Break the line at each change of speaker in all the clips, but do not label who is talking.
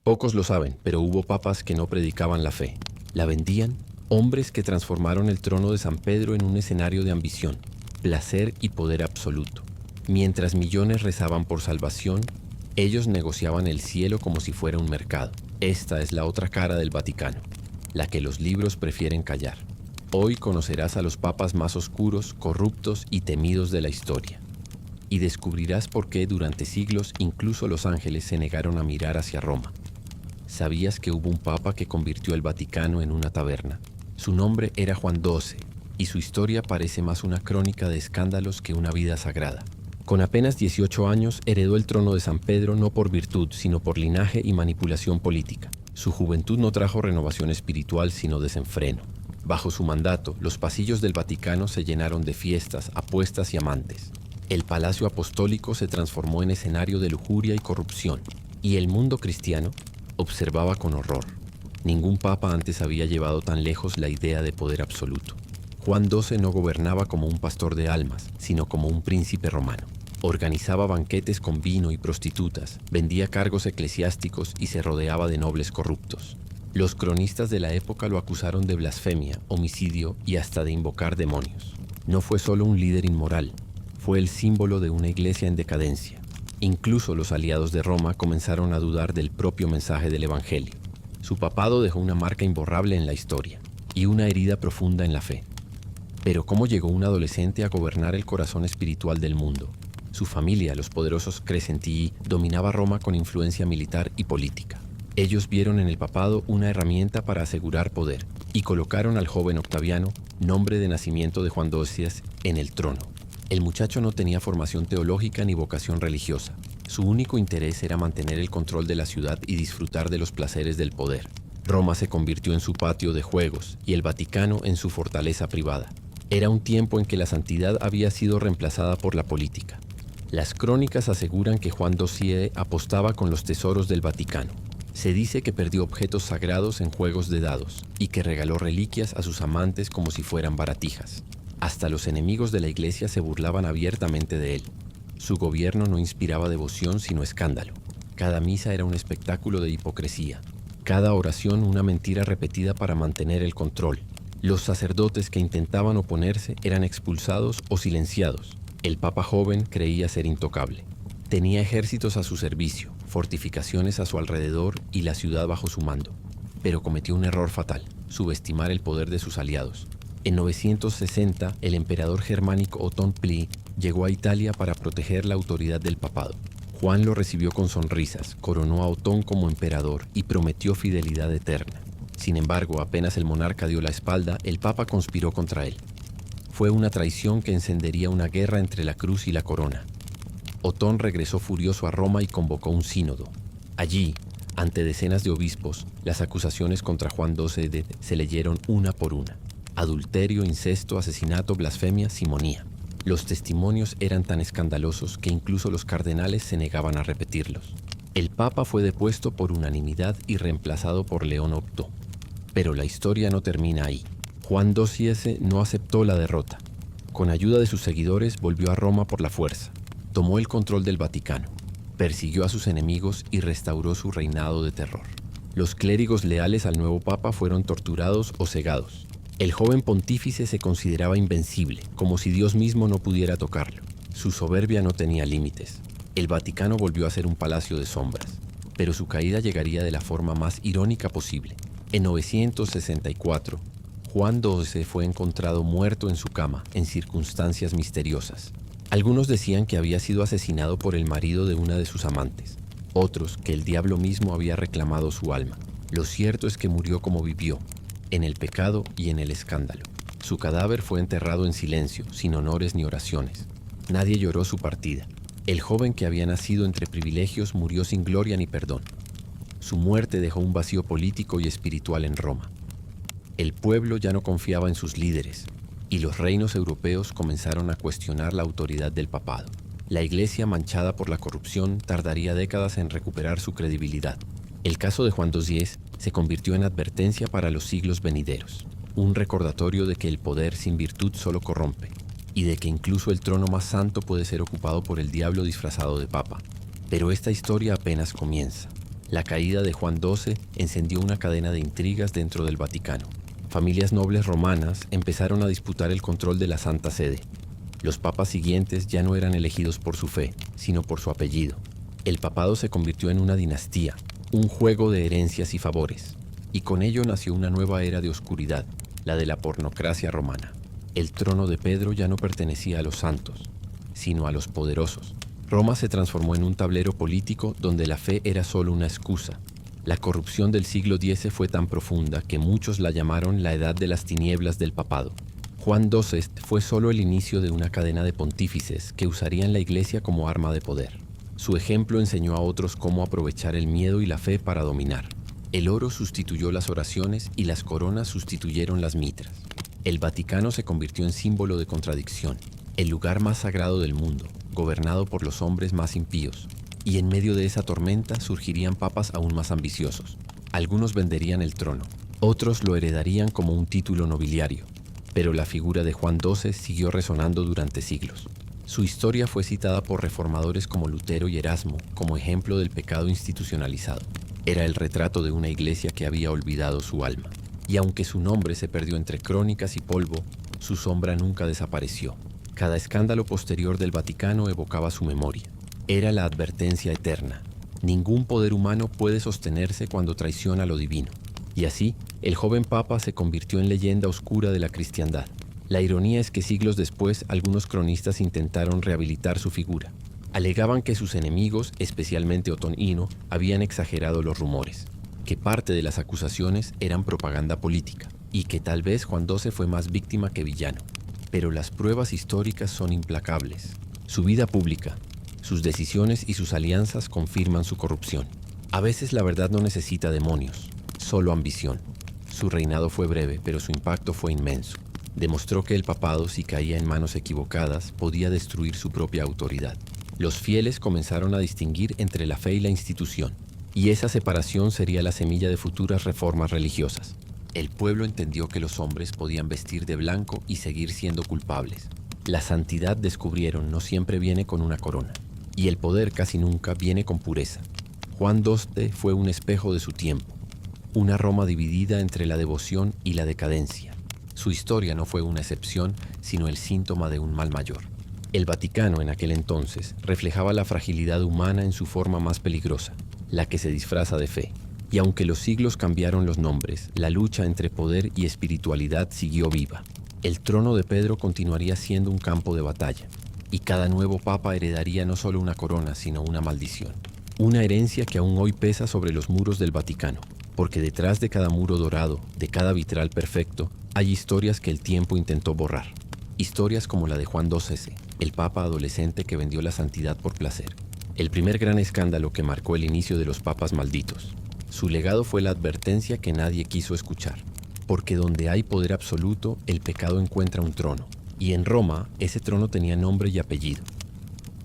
Pocos lo saben, pero hubo papas que no predicaban la fe. La vendían, hombres que transformaron el trono de San Pedro en un escenario de ambición, placer y poder absoluto. Mientras millones rezaban por salvación, ellos negociaban el cielo como si fuera un mercado. Esta es la otra cara del Vaticano, la que los libros prefieren callar. Hoy conocerás a los papas más oscuros, corruptos y temidos de la historia. Y descubrirás por qué durante siglos incluso los ángeles se negaron a mirar hacia Roma. ¿Sabías que hubo un papa que convirtió el Vaticano en una taberna? Su nombre era Juan XII, y su historia parece más una crónica de escándalos que una vida sagrada. Con apenas 18 años heredó el trono de San Pedro no por virtud, sino por linaje y manipulación política. Su juventud no trajo renovación espiritual, sino desenfreno. Bajo su mandato, los pasillos del Vaticano se llenaron de fiestas, apuestas y amantes. El palacio apostólico se transformó en escenario de lujuria y corrupción, y el mundo cristiano observaba con horror. Ningún papa antes había llevado tan lejos la idea de poder absoluto. Juan XII no gobernaba como un pastor de almas, sino como un príncipe romano. Organizaba banquetes con vino y prostitutas, vendía cargos eclesiásticos y se rodeaba de nobles corruptos. Los cronistas de la época lo acusaron de blasfemia, homicidio y hasta de invocar demonios. No fue solo un líder inmoral, fue el símbolo de una iglesia en decadencia. Incluso los aliados de Roma comenzaron a dudar del propio mensaje del Evangelio. Su papado dejó una marca imborrable en la historia y una herida profunda en la fe. Pero ¿cómo llegó un adolescente a gobernar el corazón espiritual del mundo? Su familia, los poderosos Crescentii, dominaba Roma con influencia militar y política. Ellos vieron en el papado una herramienta para asegurar poder y colocaron al joven Octaviano, nombre de nacimiento de Juan XII, en el trono. El muchacho no tenía formación teológica ni vocación religiosa. Su único interés era mantener el control de la ciudad y disfrutar de los placeres del poder. Roma se convirtió en su patio de juegos y el Vaticano en su fortaleza privada. Era un tiempo en que la santidad había sido reemplazada por la política. Las crónicas aseguran que Juan XII apostaba con los tesoros del Vaticano. Se dice que perdió objetos sagrados en juegos de dados y que regaló reliquias a sus amantes como si fueran baratijas. Hasta los enemigos de la iglesia se burlaban abiertamente de él. Su gobierno no inspiraba devoción sino escándalo. Cada misa era un espectáculo de hipocresía. Cada oración una mentira repetida para mantener el control. Los sacerdotes que intentaban oponerse eran expulsados o silenciados. El papa joven creía ser intocable. Tenía ejércitos a su servicio, fortificaciones a su alrededor y la ciudad bajo su mando. Pero cometió un error fatal, subestimar el poder de sus aliados. En 960, el emperador germánico Otón Pli llegó a Italia para proteger la autoridad del papado. Juan lo recibió con sonrisas, coronó a Otón como emperador y prometió fidelidad eterna. Sin embargo, apenas el monarca dio la espalda, el papa conspiró contra él. Fue una traición que encendería una guerra entre la cruz y la corona. Otón regresó furioso a Roma y convocó un sínodo. Allí, ante decenas de obispos, las acusaciones contra Juan XII se leyeron una por una. Adulterio, incesto, asesinato, blasfemia, simonía. Los testimonios eran tan escandalosos que incluso los cardenales se negaban a repetirlos. El papa fue depuesto por unanimidad y reemplazado por León VIII. Pero la historia no termina ahí. Juan XII no aceptó la derrota. Con ayuda de sus seguidores volvió a Roma por la fuerza. Tomó el control del Vaticano, persiguió a sus enemigos y restauró su reinado de terror. Los clérigos leales al nuevo papa fueron torturados o cegados. El joven pontífice se consideraba invencible, como si Dios mismo no pudiera tocarlo. Su soberbia no tenía límites. El Vaticano volvió a ser un palacio de sombras, pero su caída llegaría de la forma más irónica posible. En 964, Juan XII fue encontrado muerto en su cama, en circunstancias misteriosas. Algunos decían que había sido asesinado por el marido de una de sus amantes, otros que el diablo mismo había reclamado su alma. Lo cierto es que murió como vivió, en el pecado y en el escándalo. Su cadáver fue enterrado en silencio, sin honores ni oraciones. Nadie lloró su partida. El joven que había nacido entre privilegios murió sin gloria ni perdón. Su muerte dejó un vacío político y espiritual en Roma. El pueblo ya no confiaba en sus líderes, y los reinos europeos comenzaron a cuestionar la autoridad del papado. La iglesia, manchada por la corrupción, tardaría décadas en recuperar su credibilidad. El caso de Juan XII se convirtió en advertencia para los siglos venideros, un recordatorio de que el poder sin virtud solo corrompe, y de que incluso el trono más santo puede ser ocupado por el diablo disfrazado de papa. Pero esta historia apenas comienza. La caída de Juan XII encendió una cadena de intrigas dentro del Vaticano. Familias nobles romanas empezaron a disputar el control de la Santa Sede. Los papas siguientes ya no eran elegidos por su fe, sino por su apellido. El papado se convirtió en una dinastía, un juego de herencias y favores, y con ello nació una nueva era de oscuridad, la de la pornocracia romana. El trono de Pedro ya no pertenecía a los santos, sino a los poderosos. Roma se transformó en un tablero político donde la fe era solo una excusa. La corrupción del siglo X fue tan profunda que muchos la llamaron la edad de las tinieblas del papado. Juan XII fue solo el inicio de una cadena de pontífices que usarían la iglesia como arma de poder. Su ejemplo enseñó a otros cómo aprovechar el miedo y la fe para dominar. El oro sustituyó las oraciones y las coronas sustituyeron las mitras. El Vaticano se convirtió en símbolo de contradicción, el lugar más sagrado del mundo, gobernado por los hombres más impíos. Y en medio de esa tormenta surgirían papas aún más ambiciosos. Algunos venderían el trono, otros lo heredarían como un título nobiliario. Pero la figura de Juan XII siguió resonando durante siglos. Su historia fue citada por reformadores como Lutero y Erasmo como ejemplo del pecado institucionalizado. Era el retrato de una iglesia que había olvidado su alma. Y aunque su nombre se perdió entre crónicas y polvo, su sombra nunca desapareció. Cada escándalo posterior del Vaticano evocaba su memoria. Era la advertencia eterna. Ningún poder humano puede sostenerse cuando traiciona lo divino. Y así, el joven papa se convirtió en leyenda oscura de la cristiandad. La ironía es que siglos después, algunos cronistas intentaron rehabilitar su figura. Alegaban que sus enemigos, especialmente Otón Hino, habían exagerado los rumores, que parte de las acusaciones eran propaganda política, y que tal vez Juan XII fue más víctima que villano. Pero las pruebas históricas son implacables. Su vida pública, sus decisiones y sus alianzas confirman su corrupción. A veces la verdad no necesita demonios, solo ambición. Su reinado fue breve, pero su impacto fue inmenso. Demostró que el papado, si caía en manos equivocadas, podía destruir su propia autoridad. Los fieles comenzaron a distinguir entre la fe y la institución, y esa separación sería la semilla de futuras reformas religiosas. El pueblo entendió que los hombres podían vestir de blanco y seguir siendo culpables. La santidad, descubrieron, no siempre viene con una corona, y el poder casi nunca viene con pureza. Juan XII fue un espejo de su tiempo, una Roma dividida entre la devoción y la decadencia. Su historia no fue una excepción, sino el síntoma de un mal mayor. El Vaticano en aquel entonces reflejaba la fragilidad humana en su forma más peligrosa, la que se disfraza de fe. Y aunque los siglos cambiaron los nombres, la lucha entre poder y espiritualidad siguió viva. El trono de Pedro continuaría siendo un campo de batalla, y cada nuevo papa heredaría no solo una corona, sino una maldición. Una herencia que aún hoy pesa sobre los muros del Vaticano, porque detrás de cada muro dorado, de cada vitral perfecto, hay historias que el tiempo intentó borrar. Historias como la de Juan XII, el papa adolescente que vendió la santidad por placer. El primer gran escándalo que marcó el inicio de los papas malditos. Su legado fue la advertencia que nadie quiso escuchar. Porque donde hay poder absoluto, el pecado encuentra un trono. Y en Roma, ese trono tenía nombre y apellido.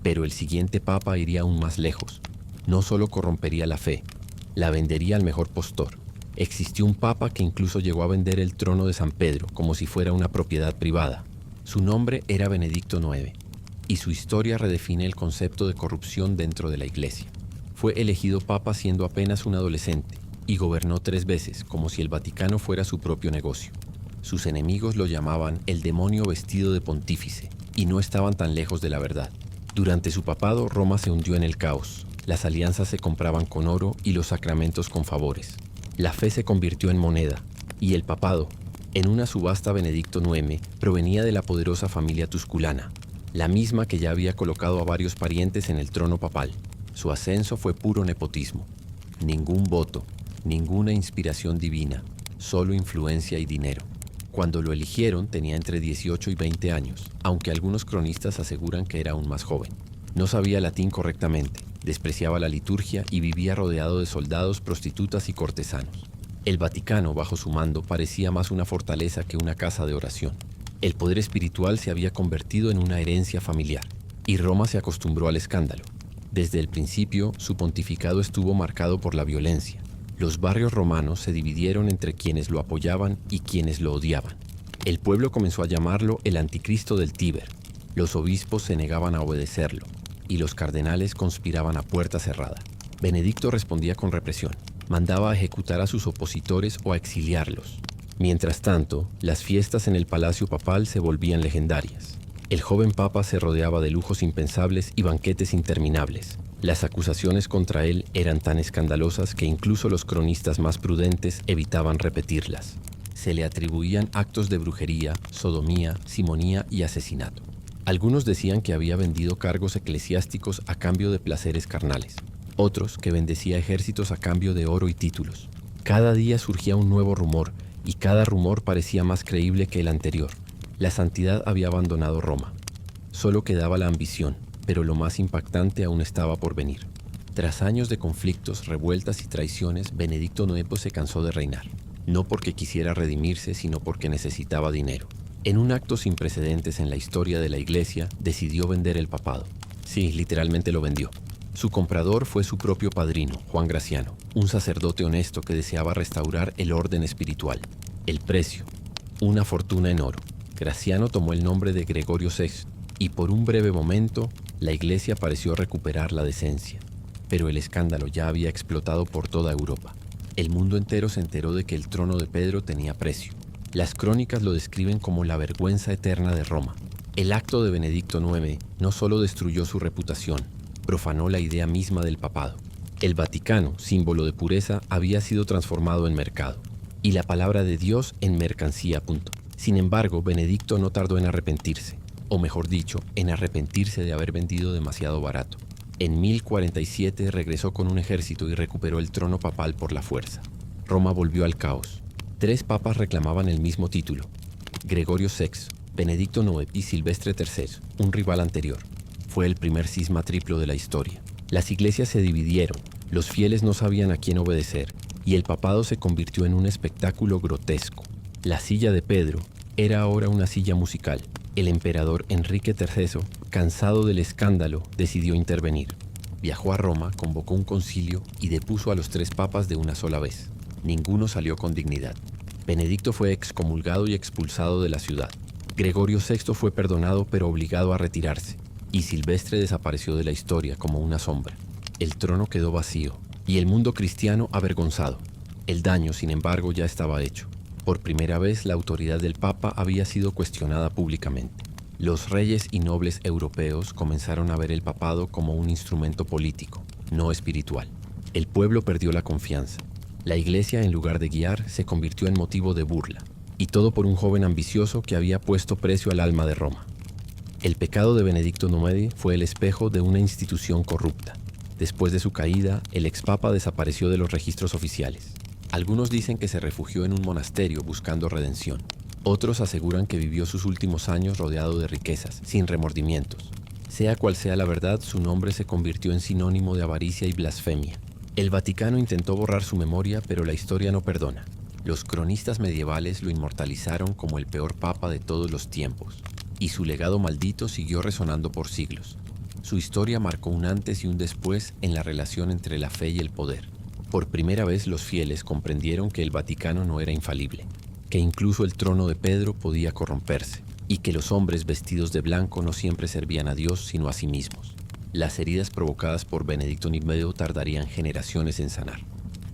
Pero el siguiente papa iría aún más lejos. No solo corrompería la fe, la vendería al mejor postor. Existió un papa que incluso llegó a vender el trono de San Pedro como si fuera una propiedad privada. Su nombre era Benedicto IX, y su historia redefine el concepto de corrupción dentro de la Iglesia. Fue elegido papa siendo apenas un adolescente, y gobernó 3 veces, como si el Vaticano fuera su propio negocio. Sus enemigos lo llamaban el demonio vestido de pontífice, y no estaban tan lejos de la verdad. Durante su papado, Roma se hundió en el caos. Las alianzas se compraban con oro y los sacramentos con favores. La fe se convirtió en moneda, y el papado, en una subasta Benedicto IX, provenía de la poderosa familia tusculana, la misma que ya había colocado a varios parientes en el trono papal. Su ascenso fue puro nepotismo. Ningún voto, ninguna inspiración divina, solo influencia y dinero. Cuando lo eligieron tenía entre 18 y 20 años, aunque algunos cronistas aseguran que era aún más joven. No sabía latín correctamente, despreciaba la liturgia y vivía rodeado de soldados, prostitutas y cortesanos. El Vaticano, bajo su mando, parecía más una fortaleza que una casa de oración. El poder espiritual se había convertido en una herencia familiar, y Roma se acostumbró al escándalo. Desde el principio, su pontificado estuvo marcado por la violencia. Los barrios romanos se dividieron entre quienes lo apoyaban y quienes lo odiaban. El pueblo comenzó a llamarlo el anticristo del Tíber. Los obispos se negaban a obedecerlo, y los cardenales conspiraban a puerta cerrada. Benedicto respondía con represión. Mandaba a ejecutar a sus opositores o a exiliarlos. Mientras tanto, las fiestas en el palacio papal se volvían legendarias. El joven papa se rodeaba de lujos impensables y banquetes interminables. Las acusaciones contra él eran tan escandalosas que incluso los cronistas más prudentes evitaban repetirlas. Se le atribuían actos de brujería, sodomía, simonía y asesinato. Algunos decían que había vendido cargos eclesiásticos a cambio de placeres carnales. Otros que bendecía ejércitos a cambio de oro y títulos. Cada día surgía un nuevo rumor, y cada rumor parecía más creíble que el anterior. La santidad había abandonado Roma. Solo quedaba la ambición, pero lo más impactante aún estaba por venir. Tras años de conflictos, revueltas y traiciones, Benedicto IX se cansó de reinar. No porque quisiera redimirse, sino porque necesitaba dinero. En un acto sin precedentes en la historia de la Iglesia, decidió vender el papado. Sí, literalmente lo vendió. Su comprador fue su propio padrino, Juan Graciano, un sacerdote honesto que deseaba restaurar el orden espiritual. El precio: una fortuna en oro. Graciano tomó el nombre de Gregorio VI, y por un breve momento, la Iglesia pareció recuperar la decencia. Pero el escándalo ya había explotado por toda Europa. El mundo entero se enteró de que el trono de Pedro tenía precio. Las crónicas lo describen como la vergüenza eterna de Roma. El acto de Benedicto IX no solo destruyó su reputación, profanó la idea misma del papado. El Vaticano, símbolo de pureza, había sido transformado en mercado, y la palabra de Dios en mercancía. Sin embargo, Benedicto no tardó en arrepentirse, o mejor dicho, en arrepentirse de haber vendido demasiado barato. En 1047 regresó con un ejército y recuperó el trono papal por la fuerza. Roma volvió al caos. 3 papas reclamaban el mismo título: Gregorio VI, Benedicto IX y Silvestre III, un rival anterior. Fue el primer cisma triplo de la historia. Las iglesias se dividieron, los fieles no sabían a quién obedecer, y el papado se convirtió en un espectáculo grotesco. La silla de Pedro era ahora una silla musical. El emperador Enrique III, cansado del escándalo, decidió intervenir. Viajó a Roma, convocó un concilio y depuso a los 3 papas de una sola vez. Ninguno salió con dignidad. Benedicto fue excomulgado y expulsado de la ciudad. Gregorio VI fue perdonado pero obligado a retirarse. Y Silvestre desapareció de la historia como una sombra. El trono quedó vacío y el mundo cristiano avergonzado. El daño, sin embargo, ya estaba hecho. Por primera vez, la autoridad del Papa había sido cuestionada públicamente. Los reyes y nobles europeos comenzaron a ver el papado como un instrumento político, no espiritual. El pueblo perdió la confianza. La Iglesia, en lugar de guiar, se convirtió en motivo de burla. Y todo por un joven ambicioso que había puesto precio al alma de Roma. El pecado de Benedicto IX fue el espejo de una institución corrupta. Después de su caída, el expapa desapareció de los registros oficiales. Algunos dicen que se refugió en un monasterio buscando redención. Otros aseguran que vivió sus últimos años rodeado de riquezas, sin remordimientos. Sea cual sea la verdad, su nombre se convirtió en sinónimo de avaricia y blasfemia. El Vaticano intentó borrar su memoria, pero la historia no perdona. Los cronistas medievales lo inmortalizaron como el peor papa de todos los tiempos, y su legado maldito siguió resonando por siglos. Su historia marcó un antes y un después en la relación entre la fe y el poder. Por primera vez los fieles comprendieron que el Vaticano no era infalible, que incluso el trono de Pedro podía corromperse, y que los hombres vestidos de blanco no siempre servían a Dios sino a sí mismos. Las heridas provocadas por Benedicto IX tardarían generaciones en sanar,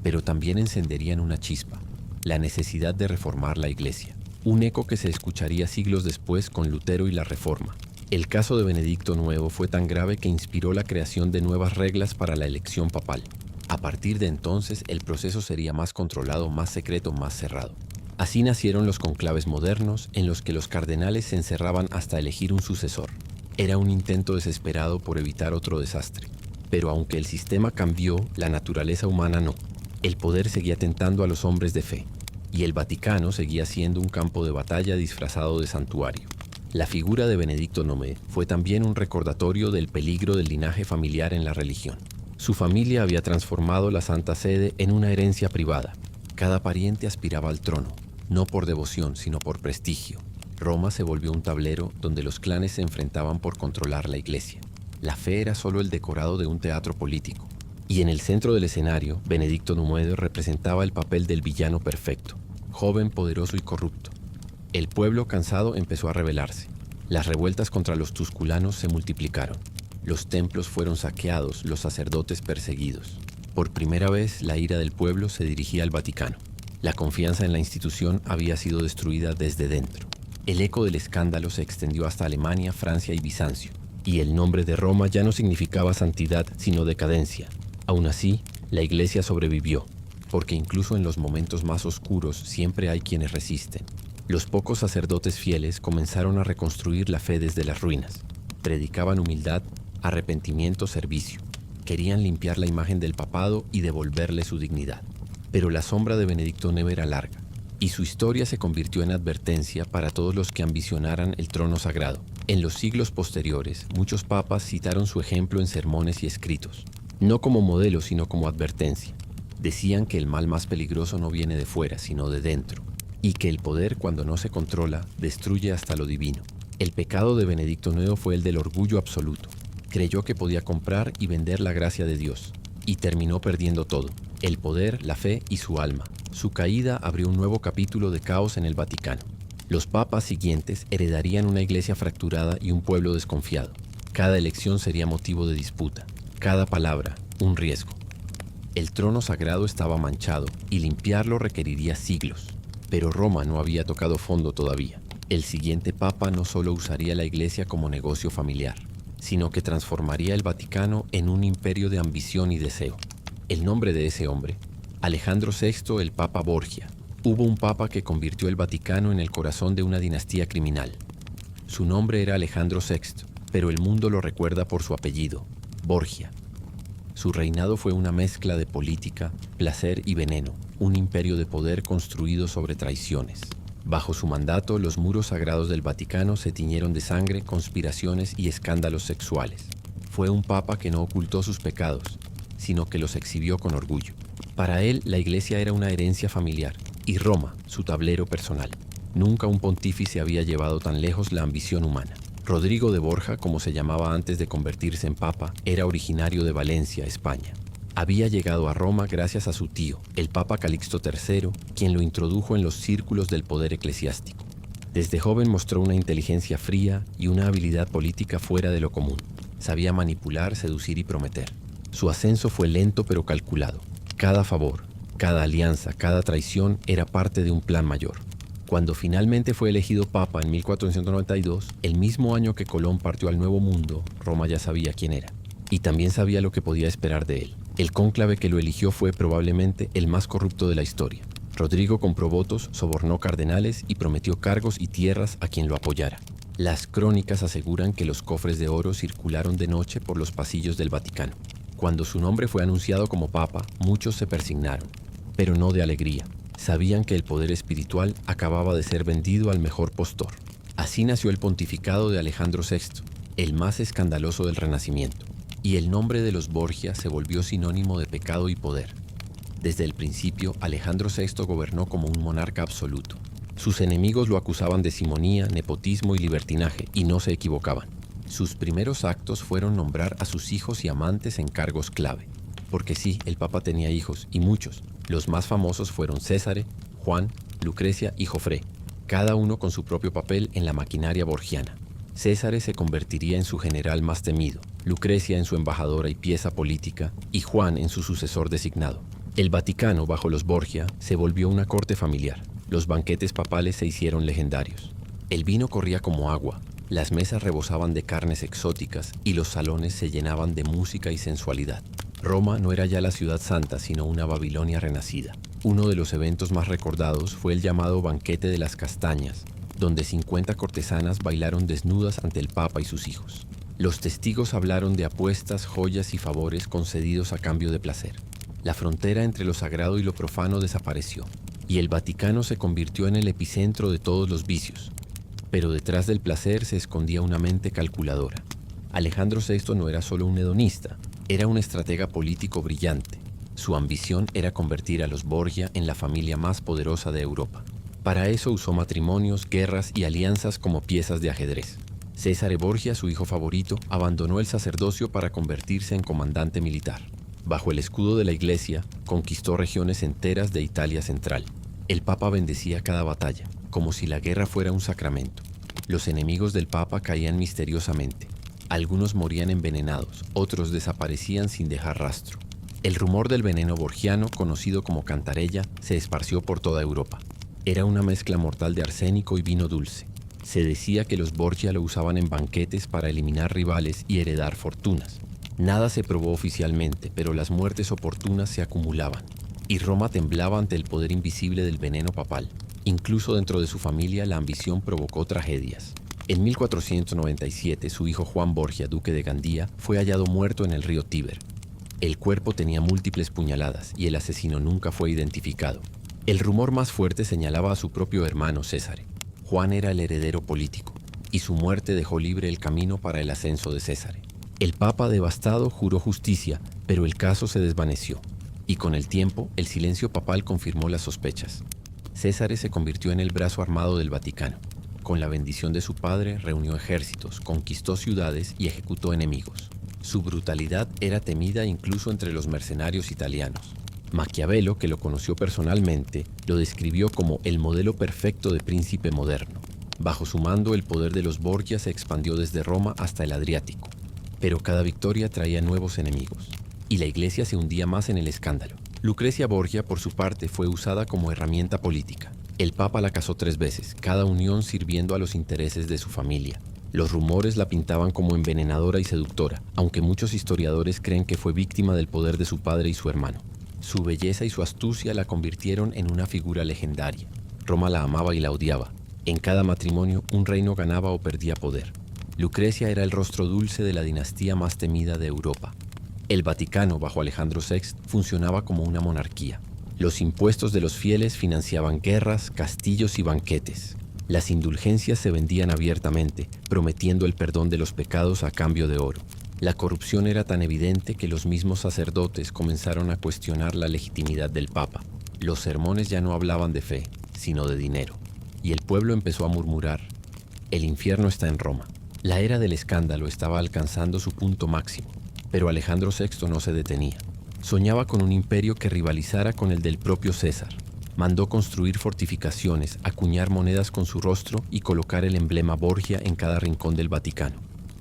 pero también encenderían una chispa, la necesidad de reformar la Iglesia, un eco que se escucharía siglos después con Lutero y la Reforma. El caso de Benedicto IX fue tan grave que inspiró la creación de nuevas reglas para la elección papal. A partir de entonces, el proceso sería más controlado, más secreto, más cerrado. Así nacieron los conclaves modernos, en los que los cardenales se encerraban hasta elegir un sucesor. Era un intento desesperado por evitar otro desastre. Pero aunque el sistema cambió, la naturaleza humana no. El poder seguía tentando a los hombres de fe, y el Vaticano seguía siendo un campo de batalla disfrazado de santuario. La figura de Benedicto IX fue también un recordatorio del peligro del linaje familiar en la religión. Su familia había transformado la Santa Sede en una herencia privada. Cada pariente aspiraba al trono, no por devoción, sino por prestigio. Roma se volvió un tablero donde los clanes se enfrentaban por controlar la Iglesia. La fe era solo el decorado de un teatro político. Y en el centro del escenario, Benedicto IX representaba el papel del villano perfecto, joven, poderoso y corrupto. El pueblo cansado empezó a rebelarse. Las revueltas contra los tusculanos se multiplicaron. Los templos fueron saqueados, los sacerdotes perseguidos. Por primera vez, la ira del pueblo se dirigía al Vaticano. La confianza en la institución había sido destruida desde dentro. El eco del escándalo se extendió hasta Alemania, Francia y Bizancio, y el nombre de Roma ya no significaba santidad, sino decadencia. Aún así, la Iglesia sobrevivió, porque incluso en los momentos más oscuros siempre hay quienes resisten. Los pocos sacerdotes fieles comenzaron a reconstruir la fe desde las ruinas. Predicaban humildad, arrepentimiento, servicio. Querían limpiar la imagen del papado y devolverle su dignidad. Pero la sombra de Benedicto IX era larga, y su historia se convirtió en advertencia para todos los que ambicionaran el trono sagrado. En los siglos posteriores, muchos papas citaron su ejemplo en sermones y escritos, no como modelo, sino como advertencia. Decían que el mal más peligroso no viene de fuera, sino de dentro, y que el poder, cuando no se controla, destruye hasta lo divino. El pecado de Benedicto IX fue el del orgullo absoluto. Creyó que podía comprar y vender la gracia de Dios, y terminó perdiendo todo: el poder, la fe y su alma. Su caída abrió un nuevo capítulo de caos en el Vaticano. Los papas siguientes heredarían una iglesia fracturada y un pueblo desconfiado. Cada elección sería motivo de disputa, cada palabra un riesgo. El trono sagrado estaba manchado y limpiarlo requeriría siglos. Pero Roma no había tocado fondo todavía. El siguiente papa no solo usaría la iglesia como negocio familiar, sino que transformaría el Vaticano en un imperio de ambición y deseo. El nombre de ese hombre: Alejandro VI, el Papa Borgia. Hubo un papa que convirtió el Vaticano en el corazón de una dinastía criminal. Su nombre era Alejandro VI, pero el mundo lo recuerda por su apellido, Borgia. Su reinado fue una mezcla de política, placer y veneno, un imperio de poder construido sobre traiciones. Bajo su mandato, los muros sagrados del Vaticano se tiñeron de sangre, conspiraciones y escándalos sexuales. Fue un papa que no ocultó sus pecados, sino que los exhibió con orgullo. Para él, la iglesia era una herencia familiar, y Roma, su tablero personal. Nunca un pontífice había llevado tan lejos la ambición humana. Rodrigo de Borja, como se llamaba antes de convertirse en papa, era originario de Valencia, España. Había llegado a Roma gracias a su tío, el Papa Calixto III, quien lo introdujo en los círculos del poder eclesiástico. Desde joven mostró una inteligencia fría y una habilidad política fuera de lo común. Sabía manipular, seducir y prometer. Su ascenso fue lento pero calculado. Cada favor, cada alianza, cada traición era parte de un plan mayor. Cuando finalmente fue elegido papa en 1492, el mismo año que Colón partió al Nuevo Mundo, Roma ya sabía quién era, y también sabía lo que podía esperar de él. El cónclave que lo eligió fue probablemente el más corrupto de la historia. Rodrigo compró votos, sobornó cardenales y prometió cargos y tierras a quien lo apoyara. Las crónicas aseguran que los cofres de oro circularon de noche por los pasillos del Vaticano. Cuando su nombre fue anunciado como papa, muchos se persignaron, pero no de alegría. Sabían que el poder espiritual acababa de ser vendido al mejor postor. Así nació el pontificado de Alejandro VI, el más escandaloso del Renacimiento. Y el nombre de los Borgia se volvió sinónimo de pecado y poder. Desde el principio, Alejandro VI gobernó como un monarca absoluto. Sus enemigos lo acusaban de simonía, nepotismo y libertinaje, y no se equivocaban. Sus primeros actos fueron nombrar a sus hijos y amantes en cargos clave. Porque sí, el Papa tenía hijos, y muchos. Los más famosos fueron Césare, Juan, Lucrecia y Jofré, cada uno con su propio papel en la maquinaria borgiana. Césare se convertiría en su general más temido, Lucrecia en su embajadora y pieza política, y Juan en su sucesor designado. El Vaticano, bajo los Borgia, se volvió una corte familiar. Los banquetes papales se hicieron legendarios. El vino corría como agua, las mesas rebosaban de carnes exóticas y los salones se llenaban de música y sensualidad. Roma no era ya la ciudad santa, sino una Babilonia renacida. Uno de los eventos más recordados fue el llamado Banquete de las Castañas, donde 50 cortesanas bailaron desnudas ante el Papa y sus hijos. Los testigos hablaron de apuestas, joyas y favores concedidos a cambio de placer. La frontera entre lo sagrado y lo profano desapareció, y el Vaticano se convirtió en el epicentro de todos los vicios. Pero detrás del placer se escondía una mente calculadora. Alejandro VI no era solo un hedonista, era un estratega político brillante. Su ambición era convertir a los Borgia en la familia más poderosa de Europa. Para eso usó matrimonios, guerras y alianzas como piezas de ajedrez. Césare Borgia, su hijo favorito, abandonó el sacerdocio para convertirse en comandante militar. Bajo el escudo de la iglesia, conquistó regiones enteras de Italia central. El Papa bendecía cada batalla, como si la guerra fuera un sacramento. Los enemigos del Papa caían misteriosamente. Algunos morían envenenados, otros desaparecían sin dejar rastro. El rumor del veneno borgiano, conocido como cantarella, se esparció por toda Europa. Era una mezcla mortal de arsénico y vino dulce. Se decía que los Borgia lo usaban en banquetes para eliminar rivales y heredar fortunas. Nada se probó oficialmente, pero las muertes oportunas se acumulaban, y Roma temblaba ante el poder invisible del veneno papal. Incluso dentro de su familia la ambición provocó tragedias. En 1497, su hijo Juan Borgia, duque de Gandía, fue hallado muerto en el río Tíber. El cuerpo tenía múltiples puñaladas y el asesino nunca fue identificado. El rumor más fuerte señalaba a su propio hermano César. Juan era el heredero político, y su muerte dejó libre el camino para el ascenso de César. El Papa, devastado, juró justicia, pero el caso se desvaneció, y con el tiempo el silencio papal confirmó las sospechas. César se convirtió en el brazo armado del Vaticano. Con la bendición de su padre reunió ejércitos, conquistó ciudades y ejecutó enemigos. Su brutalidad era temida incluso entre los mercenarios italianos. Maquiavelo, que lo conoció personalmente, lo describió como el modelo perfecto de príncipe moderno. Bajo su mando, el poder de los Borgia se expandió desde Roma hasta el Adriático. Pero cada victoria traía nuevos enemigos, y la iglesia se hundía más en el escándalo. Lucrecia Borgia, por su parte, fue usada como herramienta política. El Papa la casó 3 veces, cada unión sirviendo a los intereses de su familia. Los rumores la pintaban como envenenadora y seductora, aunque muchos historiadores creen que fue víctima del poder de su padre y su hermano. Su belleza y su astucia la convirtieron en una figura legendaria. Roma la amaba y la odiaba. En cada matrimonio, un reino ganaba o perdía poder. Lucrecia era el rostro dulce de la dinastía más temida de Europa. El Vaticano, bajo Alejandro VI, funcionaba como una monarquía. Los impuestos de los fieles financiaban guerras, castillos y banquetes. Las indulgencias se vendían abiertamente, prometiendo el perdón de los pecados a cambio de oro. La corrupción era tan evidente que los mismos sacerdotes comenzaron a cuestionar la legitimidad del Papa. Los sermones ya no hablaban de fe, sino de dinero. Y el pueblo empezó a murmurar: el infierno está en Roma. La era del escándalo estaba alcanzando su punto máximo, pero Alejandro VI no se detenía. Soñaba con un imperio que rivalizara con el del propio César. Mandó construir fortificaciones, acuñar monedas con su rostro y colocar el emblema Borgia en cada rincón del Vaticano.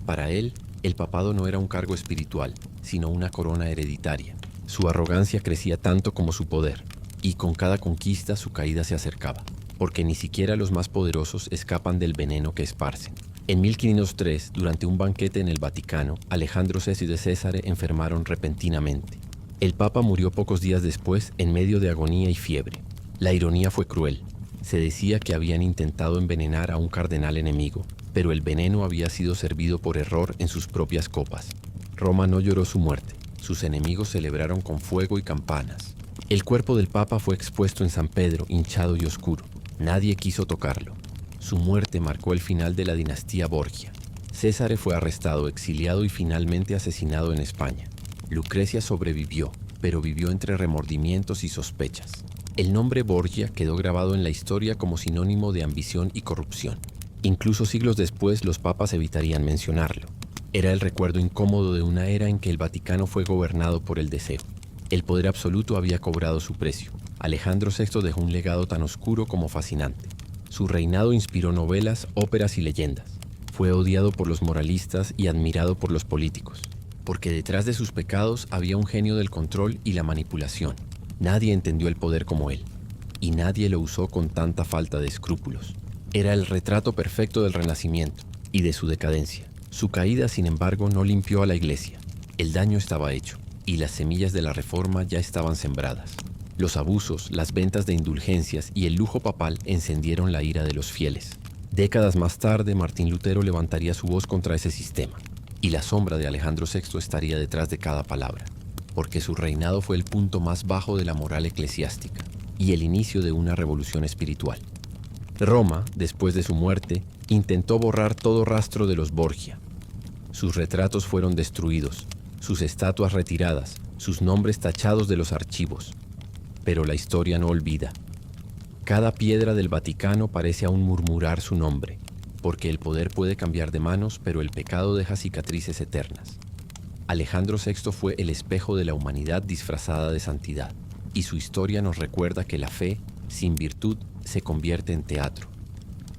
Para él, el papado no era un cargo espiritual, sino una corona hereditaria. Su arrogancia crecía tanto como su poder, y con cada conquista su caída se acercaba, porque ni siquiera los más poderosos escapan del veneno que esparcen. En 1503, durante un banquete en el Vaticano, Alejandro VI de César enfermaron repentinamente. El Papa murió pocos días después en medio de agonía y fiebre. La ironía fue cruel. Se decía que habían intentado envenenar a un cardenal enemigo, pero el veneno había sido servido por error en sus propias copas. Roma no lloró su muerte. Sus enemigos celebraron con fuego y campanas. El cuerpo del Papa fue expuesto en San Pedro, hinchado y oscuro. Nadie quiso tocarlo. Su muerte marcó el final de la dinastía Borgia. César fue arrestado, exiliado y finalmente asesinado en España. Lucrecia sobrevivió, pero vivió entre remordimientos y sospechas. El nombre Borgia quedó grabado en la historia como sinónimo de ambición y corrupción. Incluso siglos después los papas evitarían mencionarlo. Era el recuerdo incómodo de una era en que el Vaticano fue gobernado por el deseo. El poder absoluto había cobrado su precio. Alejandro VI dejó un legado tan oscuro como fascinante. Su reinado inspiró novelas, óperas y leyendas. Fue odiado por los moralistas y admirado por los políticos, porque detrás de sus pecados había un genio del control y la manipulación. Nadie entendió el poder como él, y nadie lo usó con tanta falta de escrúpulos. Era el retrato perfecto del Renacimiento y de su decadencia. Su caída, sin embargo, no limpió a la Iglesia. El daño estaba hecho, y las semillas de la Reforma ya estaban sembradas. Los abusos, las ventas de indulgencias y el lujo papal encendieron la ira de los fieles. Décadas más tarde, Martín Lutero levantaría su voz contra ese sistema, y la sombra de Alejandro VI estaría detrás de cada palabra, porque su reinado fue el punto más bajo de la moral eclesiástica y el inicio de una revolución espiritual. Roma, después de su muerte, intentó borrar todo rastro de los Borgia. Sus retratos fueron destruidos, sus estatuas retiradas, sus nombres tachados de los archivos. Pero la historia no olvida. Cada piedra del Vaticano parece aún murmurar su nombre, porque el poder puede cambiar de manos, pero el pecado deja cicatrices eternas. Alejandro VI fue el espejo de la humanidad disfrazada de santidad, y su historia nos recuerda que la fe, sin virtud, se convierte en teatro.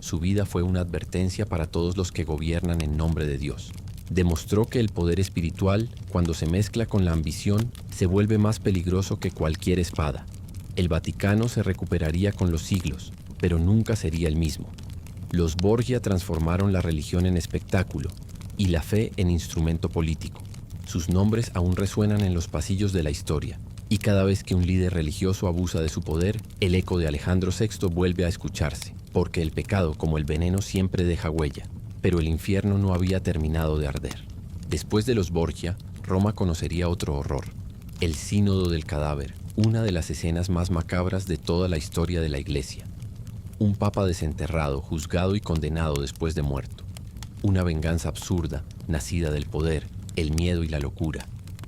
Su vida fue una advertencia para todos los que gobiernan en nombre de Dios. Demostró que el poder espiritual, cuando se mezcla con la ambición, se vuelve más peligroso que cualquier espada. El Vaticano se recuperaría con los siglos, pero nunca sería el mismo. Los Borgia transformaron la religión en espectáculo y la fe en instrumento político. Sus nombres aún resuenan en los pasillos de la historia, y cada vez que un líder religioso abusa de su poder, el eco de Alejandro VI vuelve a escucharse, porque el pecado, como el veneno, siempre deja huella. Pero el infierno no había terminado de arder. Después de los Borgia, Roma conocería otro horror: el Sínodo del Cadáver, una de las escenas más macabras de toda la historia de la Iglesia. Un papa desenterrado, juzgado y condenado después de muerto. Una venganza absurda, nacida del poder, el miedo y la locura.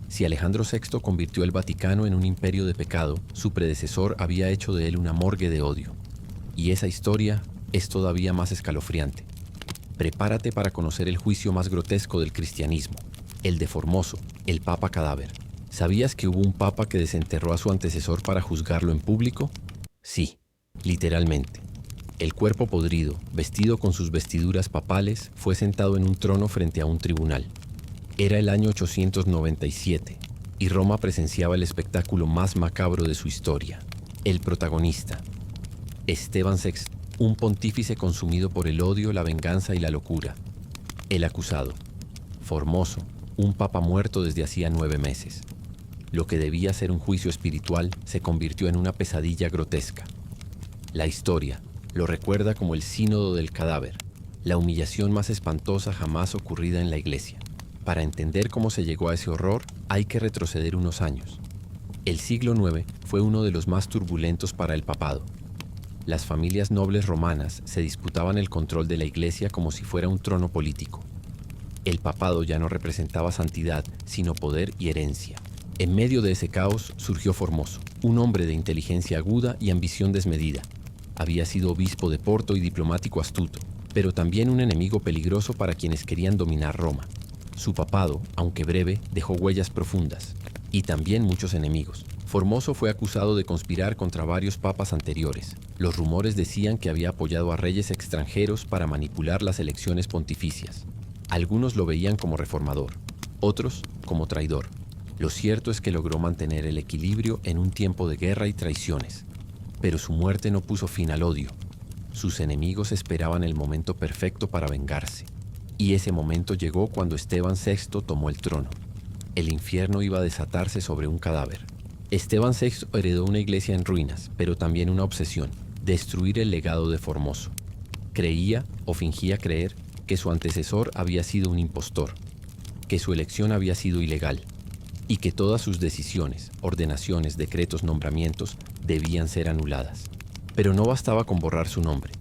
Si Alejandro VI convirtió el Vaticano en un imperio de pecado, su predecesor había hecho de él una morgue de odio. Y esa historia es todavía más escalofriante. Prepárate para conocer el juicio más grotesco del cristianismo, el de Formoso, el Papa Cadáver. ¿Sabías que hubo un papa que desenterró a su antecesor para juzgarlo en público? Sí, literalmente. El cuerpo podrido, vestido con sus vestiduras papales, fue sentado en un trono frente a un tribunal. Era el año 897, y Roma presenciaba el espectáculo más macabro de su historia. El protagonista, Esteban VI, un pontífice consumido por el odio, la venganza y la locura. El acusado, Formoso, un papa muerto desde hacía 9 meses. Lo que debía ser un juicio espiritual se convirtió en una pesadilla grotesca. La historia lo recuerda como el Sínodo del Cadáver, la humillación más espantosa jamás ocurrida en la Iglesia. Para entender cómo se llegó a ese horror, hay que retroceder unos años. El siglo IX fue uno de los más turbulentos para el papado. Las familias nobles romanas se disputaban el control de la Iglesia como si fuera un trono político. El papado ya no representaba santidad, sino poder y herencia. En medio de ese caos surgió Formoso, un hombre de inteligencia aguda y ambición desmedida. Había sido obispo de Porto y diplomático astuto, pero también un enemigo peligroso para quienes querían dominar Roma. Su papado, aunque breve, dejó huellas profundas, y también muchos enemigos. Formoso fue acusado de conspirar contra varios papas anteriores. Los rumores decían que había apoyado a reyes extranjeros para manipular las elecciones pontificias. Algunos lo veían como reformador, otros como traidor. Lo cierto es que logró mantener el equilibrio en un tiempo de guerra y traiciones. Pero su muerte no puso fin al odio. Sus enemigos esperaban el momento perfecto para vengarse. Y ese momento llegó cuando Esteban VI tomó el trono. El infierno iba a desatarse sobre un cadáver. Esteban VI heredó una iglesia en ruinas, pero también una obsesión: destruir el legado de Formoso. Creía o fingía creer que su antecesor había sido un impostor, que su elección había sido ilegal y que todas sus decisiones, ordenaciones, decretos, nombramientos debían ser anuladas. Pero no bastaba con borrar su nombre.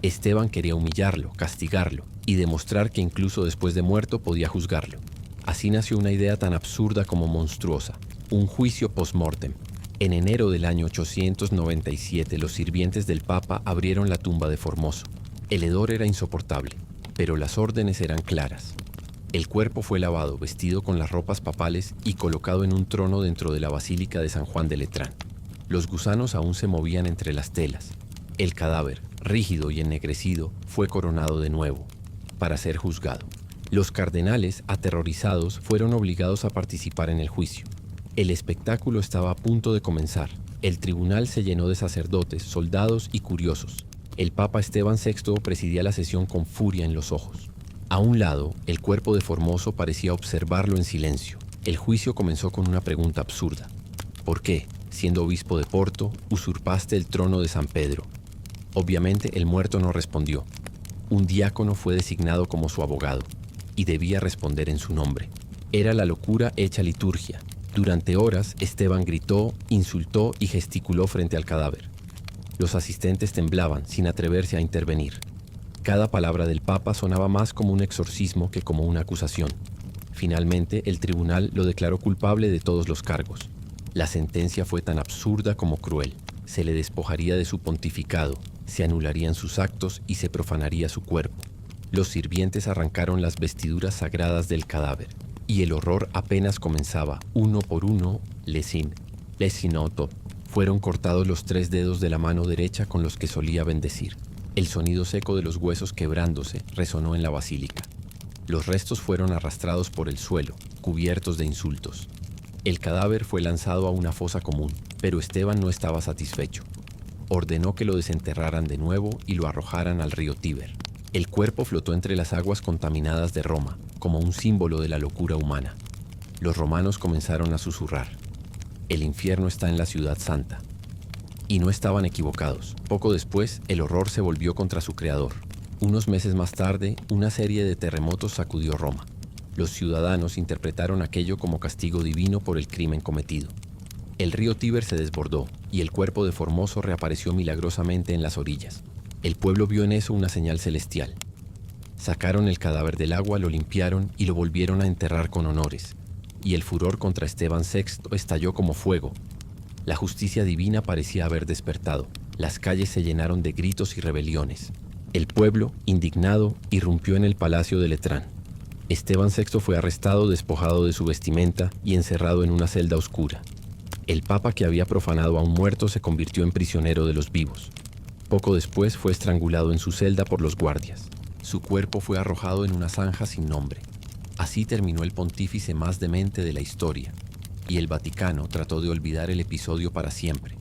Esteban quería humillarlo, castigarlo y demostrar que incluso después de muerto podía juzgarlo. Así nació una idea tan absurda como monstruosa: un juicio post-mortem. En enero del año 897, los sirvientes del Papa abrieron la tumba de Formoso. El hedor era insoportable, pero las órdenes eran claras. El cuerpo fue lavado, vestido con las ropas papales y colocado en un trono dentro de la Basílica de San Juan de Letrán. Los gusanos aún se movían entre las telas. El cadáver, rígido y ennegrecido, fue coronado de nuevo, para ser juzgado. Los cardenales, aterrorizados, fueron obligados a participar en el juicio. El espectáculo estaba a punto de comenzar. El tribunal se llenó de sacerdotes, soldados y curiosos. El Papa Esteban VI presidía la sesión con furia en los ojos. A un lado, el cuerpo de Formoso parecía observarlo en silencio. El juicio comenzó con una pregunta absurda: ¿por qué, siendo obispo de Porto, usurpaste el trono de San Pedro? Obviamente el muerto no respondió. Un diácono fue designado como su abogado y debía responder en su nombre. Era la locura hecha liturgia. Durante horas, Esteban gritó, insultó y gesticuló frente al cadáver. Los asistentes temblaban, sin atreverse a intervenir. Cada palabra del Papa sonaba más como un exorcismo que como una acusación. Finalmente, el tribunal lo declaró culpable de todos los cargos. La sentencia fue tan absurda como cruel. Se le despojaría de su pontificado, se anularían sus actos y se profanaría su cuerpo. Los sirvientes arrancaron las vestiduras sagradas del cadáver, y el horror apenas comenzaba. Uno por uno, lesinoto, fueron cortados los 3 dedos de la mano derecha con los que solía bendecir. El sonido seco de los huesos quebrándose resonó en la basílica. Los restos fueron arrastrados por el suelo, cubiertos de insultos. El cadáver fue lanzado a una fosa común, pero Esteban no estaba satisfecho. Ordenó que lo desenterraran de nuevo y lo arrojaran al río Tíber. El cuerpo flotó entre las aguas contaminadas de Roma, como un símbolo de la locura humana. Los romanos comenzaron a susurrar: el infierno está en la ciudad santa. Y no estaban equivocados. Poco después, el horror se volvió contra su creador. Unos meses más tarde, una serie de terremotos sacudió Roma. Los ciudadanos interpretaron aquello como castigo divino por el crimen cometido. El río Tíber se desbordó y el cuerpo de Formoso reapareció milagrosamente en las orillas. El pueblo vio en eso una señal celestial. Sacaron el cadáver del agua, lo limpiaron y lo volvieron a enterrar con honores. Y el furor contra Esteban VI estalló como fuego. La justicia divina parecía haber despertado. Las calles se llenaron de gritos y rebeliones. El pueblo, indignado, irrumpió en el palacio de Letrán. Esteban VI fue arrestado, despojado de su vestimenta y encerrado en una celda oscura. El papa que había profanado a un muerto se convirtió en prisionero de los vivos. Poco después fue estrangulado en su celda por los guardias. Su cuerpo fue arrojado en una zanja sin nombre. Así terminó el pontífice más demente de la historia, y el Vaticano trató de olvidar el episodio para siempre.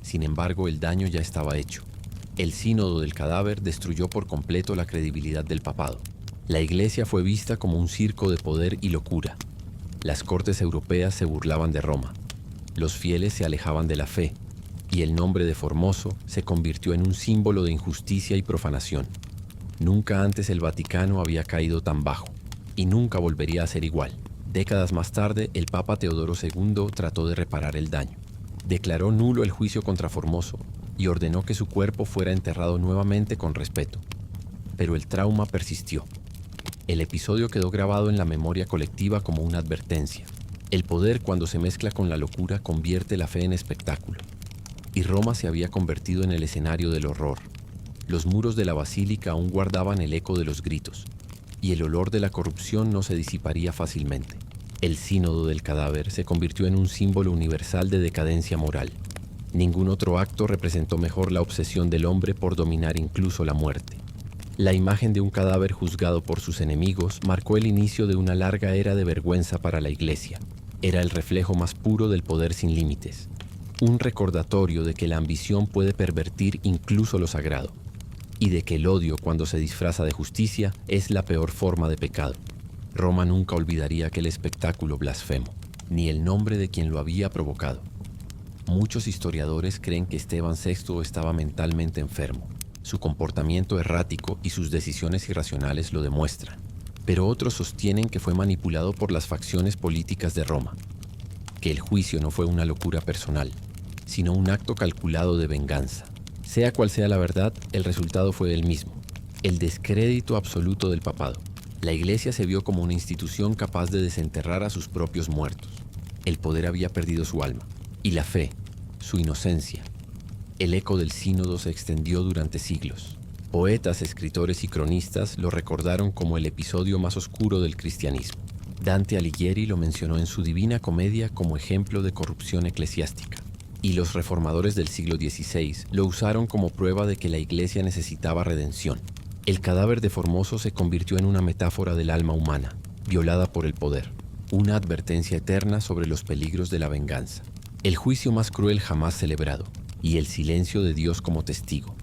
Sin embargo, el daño ya estaba hecho. El sínodo del cadáver destruyó por completo la credibilidad del papado. La Iglesia fue vista como un circo de poder y locura. Las cortes europeas se burlaban de Roma. Los fieles se alejaban de la fe, y el nombre de Formoso se convirtió en un símbolo de injusticia y profanación. Nunca antes el Vaticano había caído tan bajo, y nunca volvería a ser igual. Décadas más tarde, el Papa Teodoro II trató de reparar el daño. Declaró nulo el juicio contra Formoso y ordenó que su cuerpo fuera enterrado nuevamente con respeto. Pero el trauma persistió. El episodio quedó grabado en la memoria colectiva como una advertencia. El poder, cuando se mezcla con la locura, convierte la fe en espectáculo. Y Roma se había convertido en el escenario del horror. Los muros de la basílica aún guardaban el eco de los gritos, y el olor de la corrupción no se disiparía fácilmente. El sínodo del cadáver se convirtió en un símbolo universal de decadencia moral. Ningún otro acto representó mejor la obsesión del hombre por dominar incluso la muerte. La imagen de un cadáver juzgado por sus enemigos marcó el inicio de una larga era de vergüenza para la Iglesia. Era el reflejo más puro del poder sin límites. Un recordatorio de que la ambición puede pervertir incluso lo sagrado, y de que el odio, cuando se disfraza de justicia, es la peor forma de pecado. Roma nunca olvidaría aquel espectáculo blasfemo, ni el nombre de quien lo había provocado. Muchos historiadores creen que Esteban VI estaba mentalmente enfermo. Su comportamiento errático y sus decisiones irracionales lo demuestran. Pero otros sostienen que fue manipulado por las facciones políticas de Roma, que el juicio no fue una locura personal, sino un acto calculado de venganza. Sea cual sea la verdad, el resultado fue el mismo: el descrédito absoluto del papado. La Iglesia se vio como una institución capaz de desenterrar a sus propios muertos. El poder había perdido su alma, y la fe, su inocencia. El eco del sínodo se extendió durante siglos. Poetas, escritores y cronistas lo recordaron como el episodio más oscuro del cristianismo. Dante Alighieri lo mencionó en su Divina Comedia como ejemplo de corrupción eclesiástica. Y los reformadores del siglo XVI lo usaron como prueba de que la Iglesia necesitaba redención. El cadáver de Formoso se convirtió en una metáfora del alma humana, violada por el poder. Una advertencia eterna sobre los peligros de la venganza. El juicio más cruel jamás celebrado, y el silencio de Dios como testigo.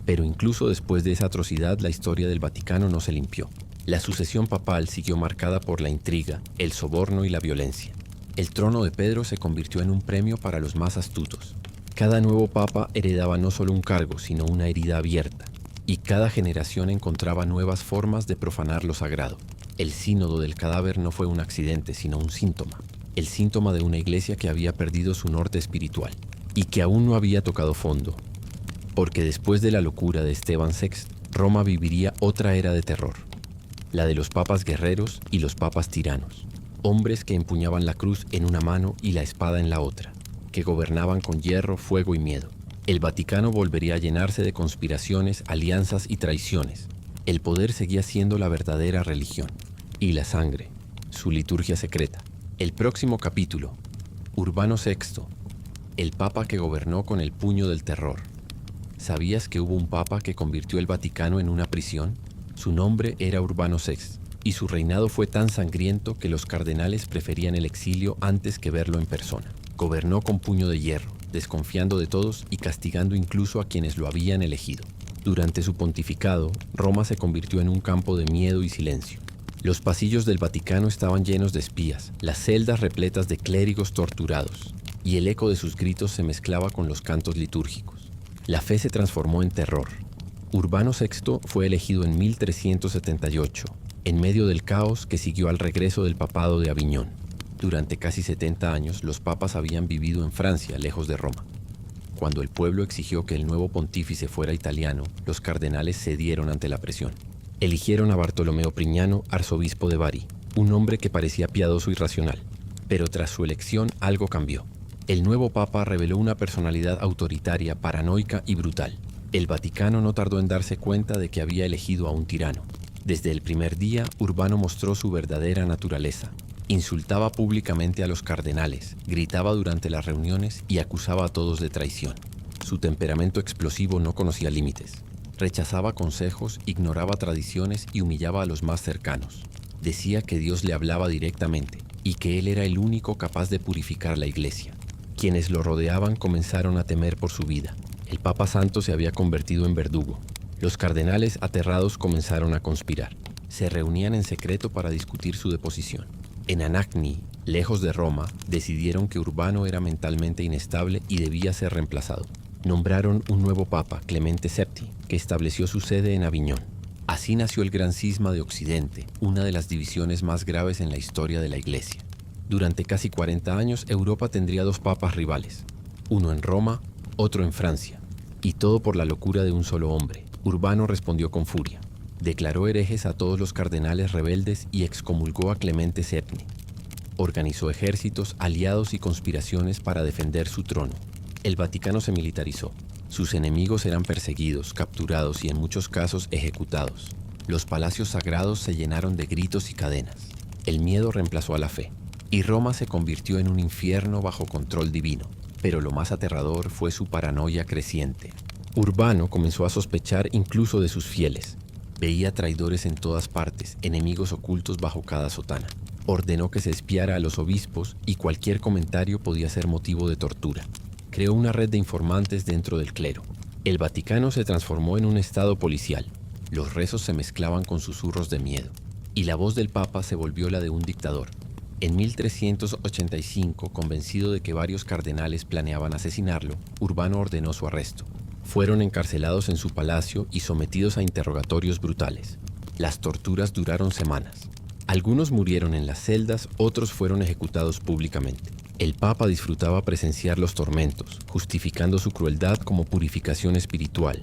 Pero incluso después de esa atrocidad, la historia del Vaticano no se limpió. La sucesión papal siguió marcada por la intriga, el soborno y la violencia. El trono de Pedro se convirtió en un premio para los más astutos. Cada nuevo papa heredaba no solo un cargo, sino una herida abierta, y cada generación encontraba nuevas formas de profanar lo sagrado. El sínodo del cadáver no fue un accidente, sino un síntoma. El síntoma de una iglesia que había perdido su norte espiritual y que aún no había tocado fondo. Porque después de la locura de Esteban VI, Roma viviría otra era de terror. La de los papas guerreros y los papas tiranos. Hombres que empuñaban la cruz en una mano y la espada en la otra, que gobernaban con hierro, fuego y miedo. El Vaticano volvería a llenarse de conspiraciones, alianzas y traiciones. El poder seguía siendo la verdadera religión. Y la sangre, su liturgia secreta. El próximo capítulo, Urbano VI, el papa que gobernó con el puño del terror. ¿Sabías que hubo un papa que convirtió el Vaticano en una prisión? Su nombre era Urbano VI, y su reinado fue tan sangriento que los cardenales preferían el exilio antes que verlo en persona. Gobernó con puño de hierro, desconfiando de todos y castigando incluso a quienes lo habían elegido. Durante su pontificado, Roma se convirtió en un campo de miedo y silencio. Los pasillos del Vaticano estaban llenos de espías, las celdas repletas de clérigos torturados, y el eco de sus gritos se mezclaba con los cantos litúrgicos. La fe se transformó en terror. Urbano VI fue elegido en 1378, en medio del caos que siguió al regreso del papado de Aviñón. Durante casi 70 años, los papas habían vivido en Francia, lejos de Roma. Cuando el pueblo exigió que el nuevo pontífice fuera italiano, los cardenales cedieron ante la presión. Eligieron a Bartolomeo Prignano, arzobispo de Bari, un hombre que parecía piadoso y racional. Pero tras su elección algo cambió. El nuevo papa reveló una personalidad autoritaria, paranoica y brutal. El Vaticano no tardó en darse cuenta de que había elegido a un tirano. Desde el primer día, Urbano mostró su verdadera naturaleza. Insultaba públicamente a los cardenales, gritaba durante las reuniones y acusaba a todos de traición. Su temperamento explosivo no conocía límites. Rechazaba consejos, ignoraba tradiciones y humillaba a los más cercanos. Decía que Dios le hablaba directamente y que él era el único capaz de purificar la iglesia. Quienes lo rodeaban comenzaron a temer por su vida. El Papa Santo se había convertido en verdugo. Los cardenales, aterrados, comenzaron a conspirar. Se reunían en secreto para discutir su deposición. En Anagni, lejos de Roma, decidieron que Urbano era mentalmente inestable y debía ser reemplazado. Nombraron un nuevo papa, Clemente VII, que estableció su sede en Aviñón. Así nació el Gran Cisma de Occidente, una de las divisiones más graves en la historia de la Iglesia. Durante casi 40 años, Europa tendría dos papas rivales, uno en Roma, otro en Francia, y todo por la locura de un solo hombre. Urbano respondió con furia. Declaró herejes a todos los cardenales rebeldes y excomulgó a Clemente VII. Organizó ejércitos, aliados y conspiraciones para defender su trono. El Vaticano se militarizó. Sus enemigos eran perseguidos, capturados y en muchos casos ejecutados. Los palacios sagrados se llenaron de gritos y cadenas. El miedo reemplazó a la fe. Y Roma se convirtió en un infierno bajo control divino. Pero lo más aterrador fue su paranoia creciente. Urbano comenzó a sospechar incluso de sus fieles. Veía traidores en todas partes, enemigos ocultos bajo cada sotana. Ordenó que se espiara a los obispos y cualquier comentario podía ser motivo de tortura. Creó una red de informantes dentro del clero. El Vaticano se transformó en un estado policial. Los rezos se mezclaban con susurros de miedo. Y la voz del Papa se volvió la de un dictador. En 1385, convencido de que varios cardenales planeaban asesinarlo, Urbano ordenó su arresto. Fueron encarcelados en su palacio y sometidos a interrogatorios brutales. Las torturas duraron semanas. Algunos murieron en las celdas, otros fueron ejecutados públicamente. El Papa disfrutaba presenciar los tormentos, justificando su crueldad como purificación espiritual.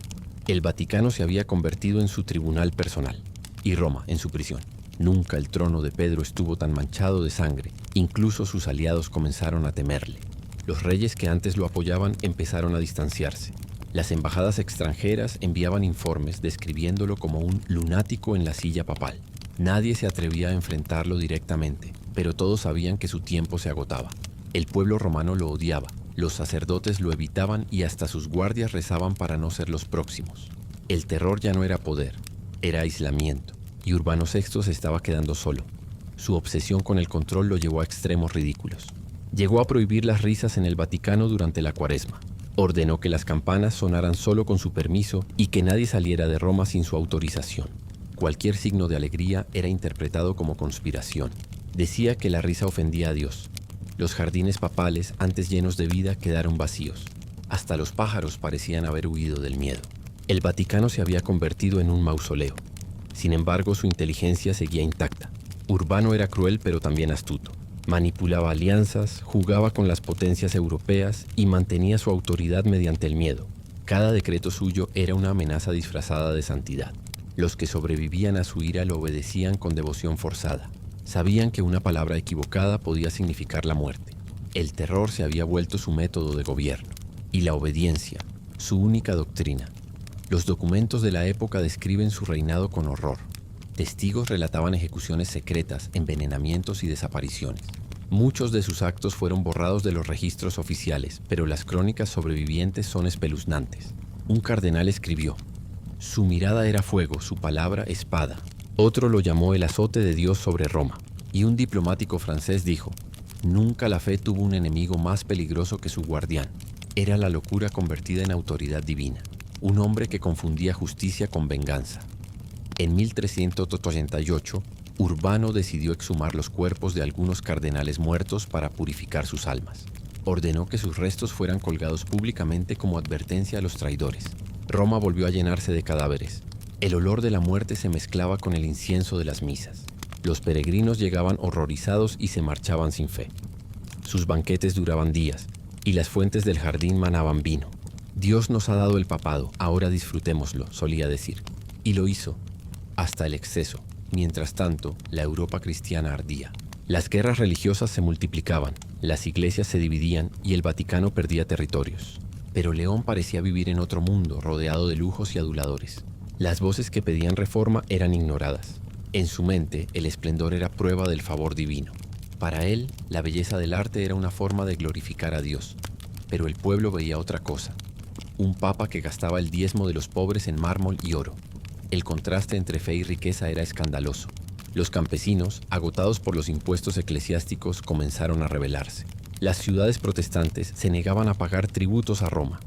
El Vaticano se había convertido en su tribunal personal, y Roma en su prisión. Nunca el trono de Pedro estuvo tan manchado de sangre. Incluso sus aliados comenzaron a temerle. Los reyes que antes lo apoyaban empezaron a distanciarse. Las embajadas extranjeras enviaban informes describiéndolo como un lunático en la silla papal. Nadie se atrevía a enfrentarlo directamente, pero todos sabían que su tiempo se agotaba. El pueblo romano lo odiaba, los sacerdotes lo evitaban y hasta sus guardias rezaban para no ser los próximos. El terror ya no era poder, era aislamiento, y Urbano VI se estaba quedando solo. Su obsesión con el control lo llevó a extremos ridículos. Llegó a prohibir las risas en el Vaticano durante la Cuaresma. Ordenó que las campanas sonaran solo con su permiso y que nadie saliera de Roma sin su autorización. Cualquier signo de alegría era interpretado como conspiración. Decía que la risa ofendía a Dios. Los jardines papales, antes llenos de vida, quedaron vacíos. Hasta los pájaros parecían haber huido del miedo. El Vaticano se había convertido en un mausoleo. Sin embargo, su inteligencia seguía intacta. Urbano era cruel pero también astuto. Manipulaba alianzas, jugaba con las potencias europeas y mantenía su autoridad mediante el miedo. Cada decreto suyo era una amenaza disfrazada de santidad. Los que sobrevivían a su ira lo obedecían con devoción forzada. Sabían que una palabra equivocada podía significar la muerte. El terror se había vuelto su método de gobierno, y la obediencia, su única doctrina. Los documentos de la época describen su reinado con horror. Testigos relataban ejecuciones secretas, envenenamientos y desapariciones. Muchos de sus actos fueron borrados de los registros oficiales, pero las crónicas sobrevivientes son espeluznantes. Un cardenal escribió: «Su mirada era fuego, su palabra espada. Otro lo llamó el azote de Dios sobre Roma. Y un diplomático francés dijo: nunca la fe tuvo un enemigo más peligroso que su guardián. Era la locura convertida en autoridad divina, un hombre que confundía justicia con venganza. En 1388, Urbano decidió exhumar los cuerpos de algunos cardenales muertos para purificar sus almas. Ordenó que sus restos fueran colgados públicamente como advertencia a los traidores. Roma volvió a llenarse de cadáveres. El olor de la muerte se mezclaba con el incienso de las misas. Los peregrinos llegaban horrorizados y se marchaban sin fe. Sus banquetes duraban días, y las fuentes del jardín manaban vino. Dios nos ha dado el papado, ahora disfrutémoslo, solía decir. Y lo hizo, hasta el exceso. Mientras tanto, la Europa cristiana ardía. Las guerras religiosas se multiplicaban, las iglesias se dividían y el Vaticano perdía territorios. Pero León parecía vivir en otro mundo, rodeado de lujos y aduladores. Las voces que pedían reforma eran ignoradas. En su mente, el esplendor era prueba del favor divino. Para él, la belleza del arte era una forma de glorificar a Dios. Pero el pueblo veía otra cosa. Un papa que gastaba el diezmo de los pobres en mármol y oro. El contraste entre fe y riqueza era escandaloso. Los campesinos, agotados por los impuestos eclesiásticos, comenzaron a rebelarse. Las ciudades protestantes se negaban a pagar tributos a Roma.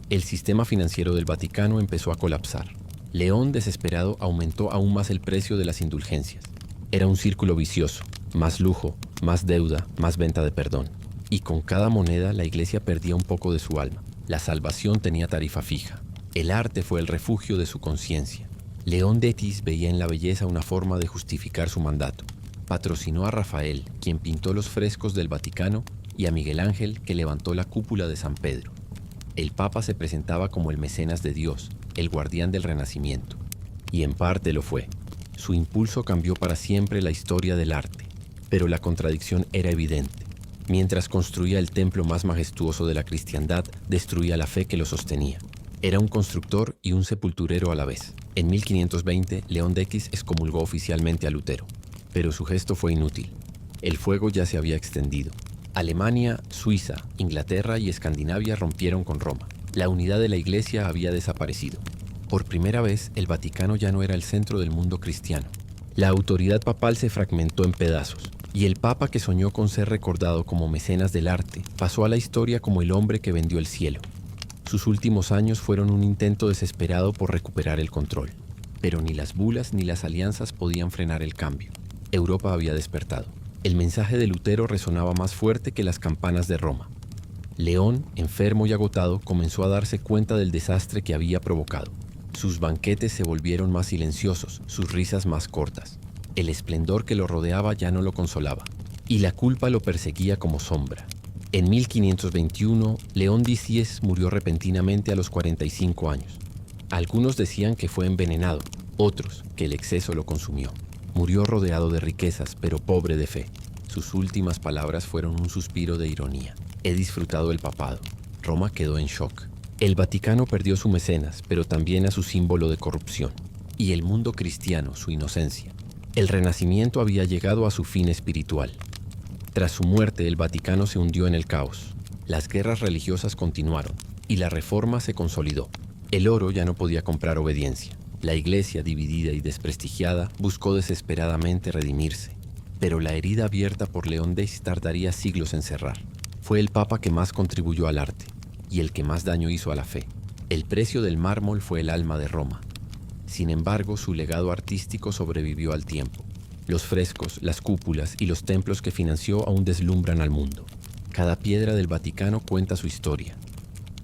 El sistema financiero del Vaticano empezó a colapsar. León, desesperado, aumentó aún más el precio de las indulgencias. Era un círculo vicioso: más lujo, más deuda, más venta de perdón. Y con cada moneda la iglesia perdía un poco de su alma. La salvación tenía tarifa fija. El arte fue el refugio de su conciencia. León Detis veía en la belleza una forma de justificar su mandato. Patrocinó a Rafael, quien pintó los frescos del Vaticano, y a Miguel Ángel, que levantó la cúpula de San Pedro. El Papa se presentaba como el mecenas de Dios, el guardián del Renacimiento. Y en parte lo fue. Su impulso cambió para siempre la historia del arte. Pero la contradicción era evidente. Mientras construía el templo más majestuoso de la cristiandad, destruía la fe que lo sostenía. Era un constructor y un sepulturero a la vez. En 1520, León Detis excomulgó oficialmente a Lutero. Pero su gesto fue inútil. El fuego ya se había extendido. Alemania, Suiza, Inglaterra y Escandinavia rompieron con Roma. La unidad de la Iglesia había desaparecido. Por primera vez, el Vaticano ya no era el centro del mundo cristiano. La autoridad papal se fragmentó en pedazos, y el Papa, que soñó con ser recordado como mecenas del arte, pasó a la historia como el hombre que vendió el cielo. Sus últimos años fueron un intento desesperado por recuperar el control. Pero ni las bulas ni las alianzas podían frenar el cambio. Europa había despertado. El mensaje de Lutero resonaba más fuerte que las campanas de Roma. León, enfermo y agotado, comenzó a darse cuenta del desastre que había provocado. Sus banquetes se volvieron más silenciosos, sus risas más cortas. El esplendor que lo rodeaba ya no lo consolaba, y la culpa lo perseguía como sombra. En 1521, León Detis murió repentinamente a los 45 años. Algunos decían que fue envenenado, otros que el exceso lo consumió. Murió rodeado de riquezas, pero pobre de fe. Sus últimas palabras fueron un suspiro de ironía. He disfrutado el papado. Roma quedó en shock. El Vaticano perdió su mecenas, pero también a su símbolo de corrupción. Y el mundo cristiano, su inocencia. El Renacimiento había llegado a su fin espiritual. Tras su muerte, el Vaticano se hundió en el caos. Las guerras religiosas continuaron, y la reforma se consolidó. El oro ya no podía comprar obediencia. La iglesia, dividida y desprestigiada, buscó desesperadamente redimirse. Pero la herida abierta por León Detis tardaría siglos en cerrar. Fue el papa que más contribuyó al arte, y el que más daño hizo a la fe. El precio del mármol fue el alma de Roma. Sin embargo, su legado artístico sobrevivió al tiempo. Los frescos, las cúpulas y los templos que financió aún deslumbran al mundo. Cada piedra del Vaticano cuenta su historia.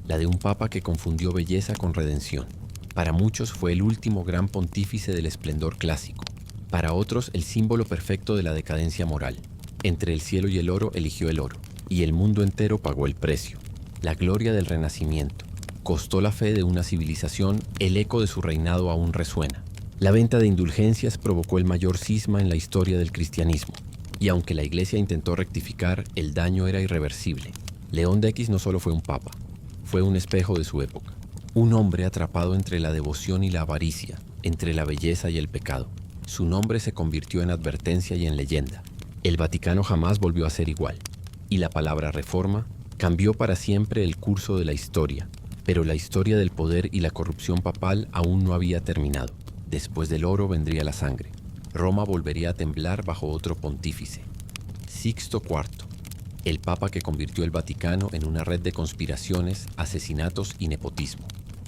La de un papa que confundió belleza con redención. Para muchos fue el último gran pontífice del esplendor clásico. Para otros, el símbolo perfecto de la decadencia moral. Entre el cielo y el oro eligió el oro, y el mundo entero pagó el precio. La gloria del Renacimiento. Costó la fe de una civilización, el eco de su reinado aún resuena. La venta de indulgencias provocó el mayor cisma en la historia del cristianismo. Y aunque la Iglesia intentó rectificar, el daño era irreversible. León Detis no solo fue un papa, fue un espejo de su época. Un hombre atrapado entre la devoción y la avaricia, entre la belleza y el pecado. Su nombre se convirtió en advertencia y en leyenda. El Vaticano jamás volvió a ser igual. Y la palabra reforma cambió para siempre el curso de la historia. Pero la historia del poder y la corrupción papal aún no había terminado. Después del oro vendría la sangre. Roma volvería a temblar bajo otro pontífice, Sixto IV, el papa que convirtió el Vaticano en una red de conspiraciones, asesinatos y nepotismo.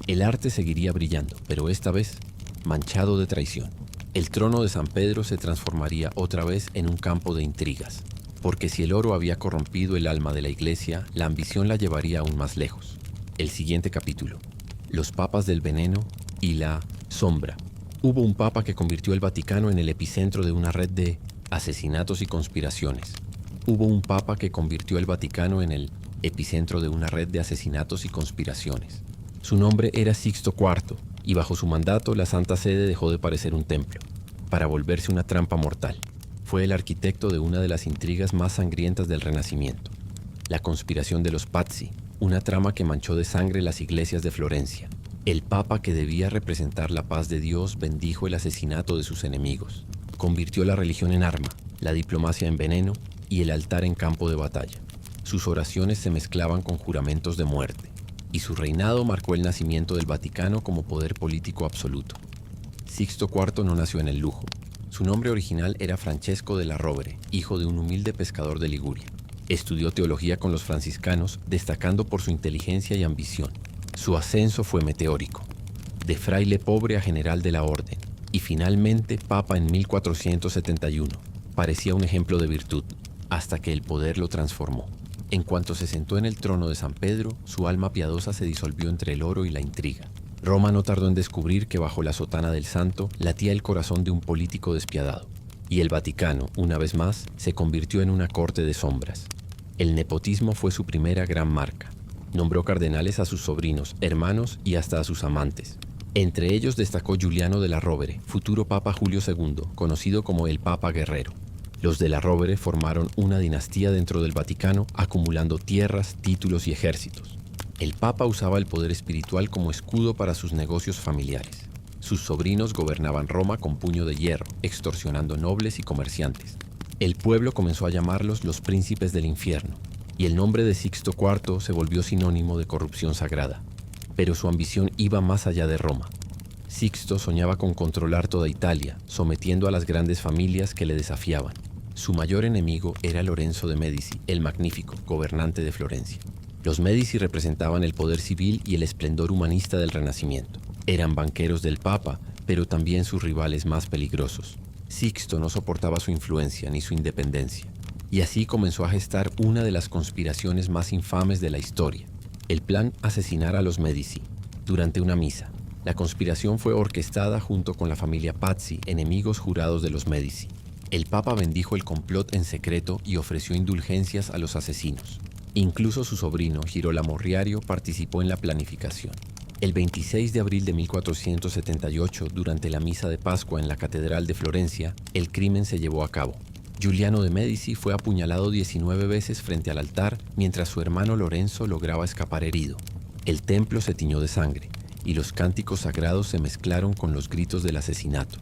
El arte seguiría brillando, pero esta vez manchado de traición. El trono de San Pedro se transformaría otra vez en un campo de intrigas, porque si el oro había corrompido el alma de la Iglesia, la ambición la llevaría aún más lejos. El siguiente capítulo: los papas del veneno y la sombra. Hubo un papa que convirtió el Vaticano en el epicentro de una red de asesinatos y conspiraciones. Hubo un papa que convirtió el Vaticano en el epicentro de una red de asesinatos y conspiraciones. Su nombre era Sixto IV, y bajo su mandato la Santa Sede dejó de parecer un templo, para volverse una trampa mortal. Fue el arquitecto de una de las intrigas más sangrientas del Renacimiento, la conspiración de los Pazzi, una trama que manchó de sangre las iglesias de Florencia. El papa que debía representar la paz de Dios bendijo el asesinato de sus enemigos. Convirtió la religión en arma, la diplomacia en veneno y el altar en campo de batalla. Sus oraciones se mezclaban con juramentos de muerte, y su reinado marcó el nacimiento del Vaticano como poder político absoluto. Sixto IV no nació en el lujo. Su nombre original era Francesco della Rovere, hijo de un humilde pescador de Liguria. Estudió teología con los franciscanos, destacando por su inteligencia y ambición. Su ascenso fue meteórico, de fraile pobre a general de la orden, y finalmente papa en 1471. Parecía un ejemplo de virtud, hasta que el poder lo transformó. En cuanto se sentó en el trono de San Pedro, su alma piadosa se disolvió entre el oro y la intriga. Roma no tardó en descubrir que bajo la sotana del santo latía el corazón de un político despiadado. Y el Vaticano, una vez más, se convirtió en una corte de sombras. El nepotismo fue su primera gran marca. Nombró cardenales a sus sobrinos, hermanos y hasta a sus amantes. Entre ellos destacó Giuliano della Rovere, futuro Papa Julio II, conocido como el Papa Guerrero. Los della Rovere formaron una dinastía dentro del Vaticano, acumulando tierras, títulos y ejércitos. El Papa usaba el poder espiritual como escudo para sus negocios familiares. Sus sobrinos gobernaban Roma con puño de hierro, extorsionando nobles y comerciantes. El pueblo comenzó a llamarlos los príncipes del infierno, y el nombre de Sixto IV se volvió sinónimo de corrupción sagrada. Pero su ambición iba más allá de Roma. Sixto soñaba con controlar toda Italia, sometiendo a las grandes familias que le desafiaban. Su mayor enemigo era Lorenzo de Medici, el Magnífico, gobernante de Florencia. Los Medici representaban el poder civil y el esplendor humanista del Renacimiento. Eran banqueros del Papa, pero también sus rivales más peligrosos. Sixto no soportaba su influencia ni su independencia, y así comenzó a gestar una de las conspiraciones más infames de la historia: el plan asesinar a los Medici. Durante una misa, la conspiración fue orquestada junto con la familia Pazzi, enemigos jurados de los Medici. El Papa bendijo el complot en secreto y ofreció indulgencias a los asesinos. Incluso su sobrino, Girolamo Riario, participó en la planificación. El 26 de abril de 1478, durante la misa de Pascua en la Catedral de Florencia, el crimen se llevó a cabo. Giuliano de Medici fue apuñalado 19 veces frente al altar, mientras su hermano Lorenzo lograba escapar herido. El templo se tiñó de sangre, y los cánticos sagrados se mezclaron con los gritos del asesinato.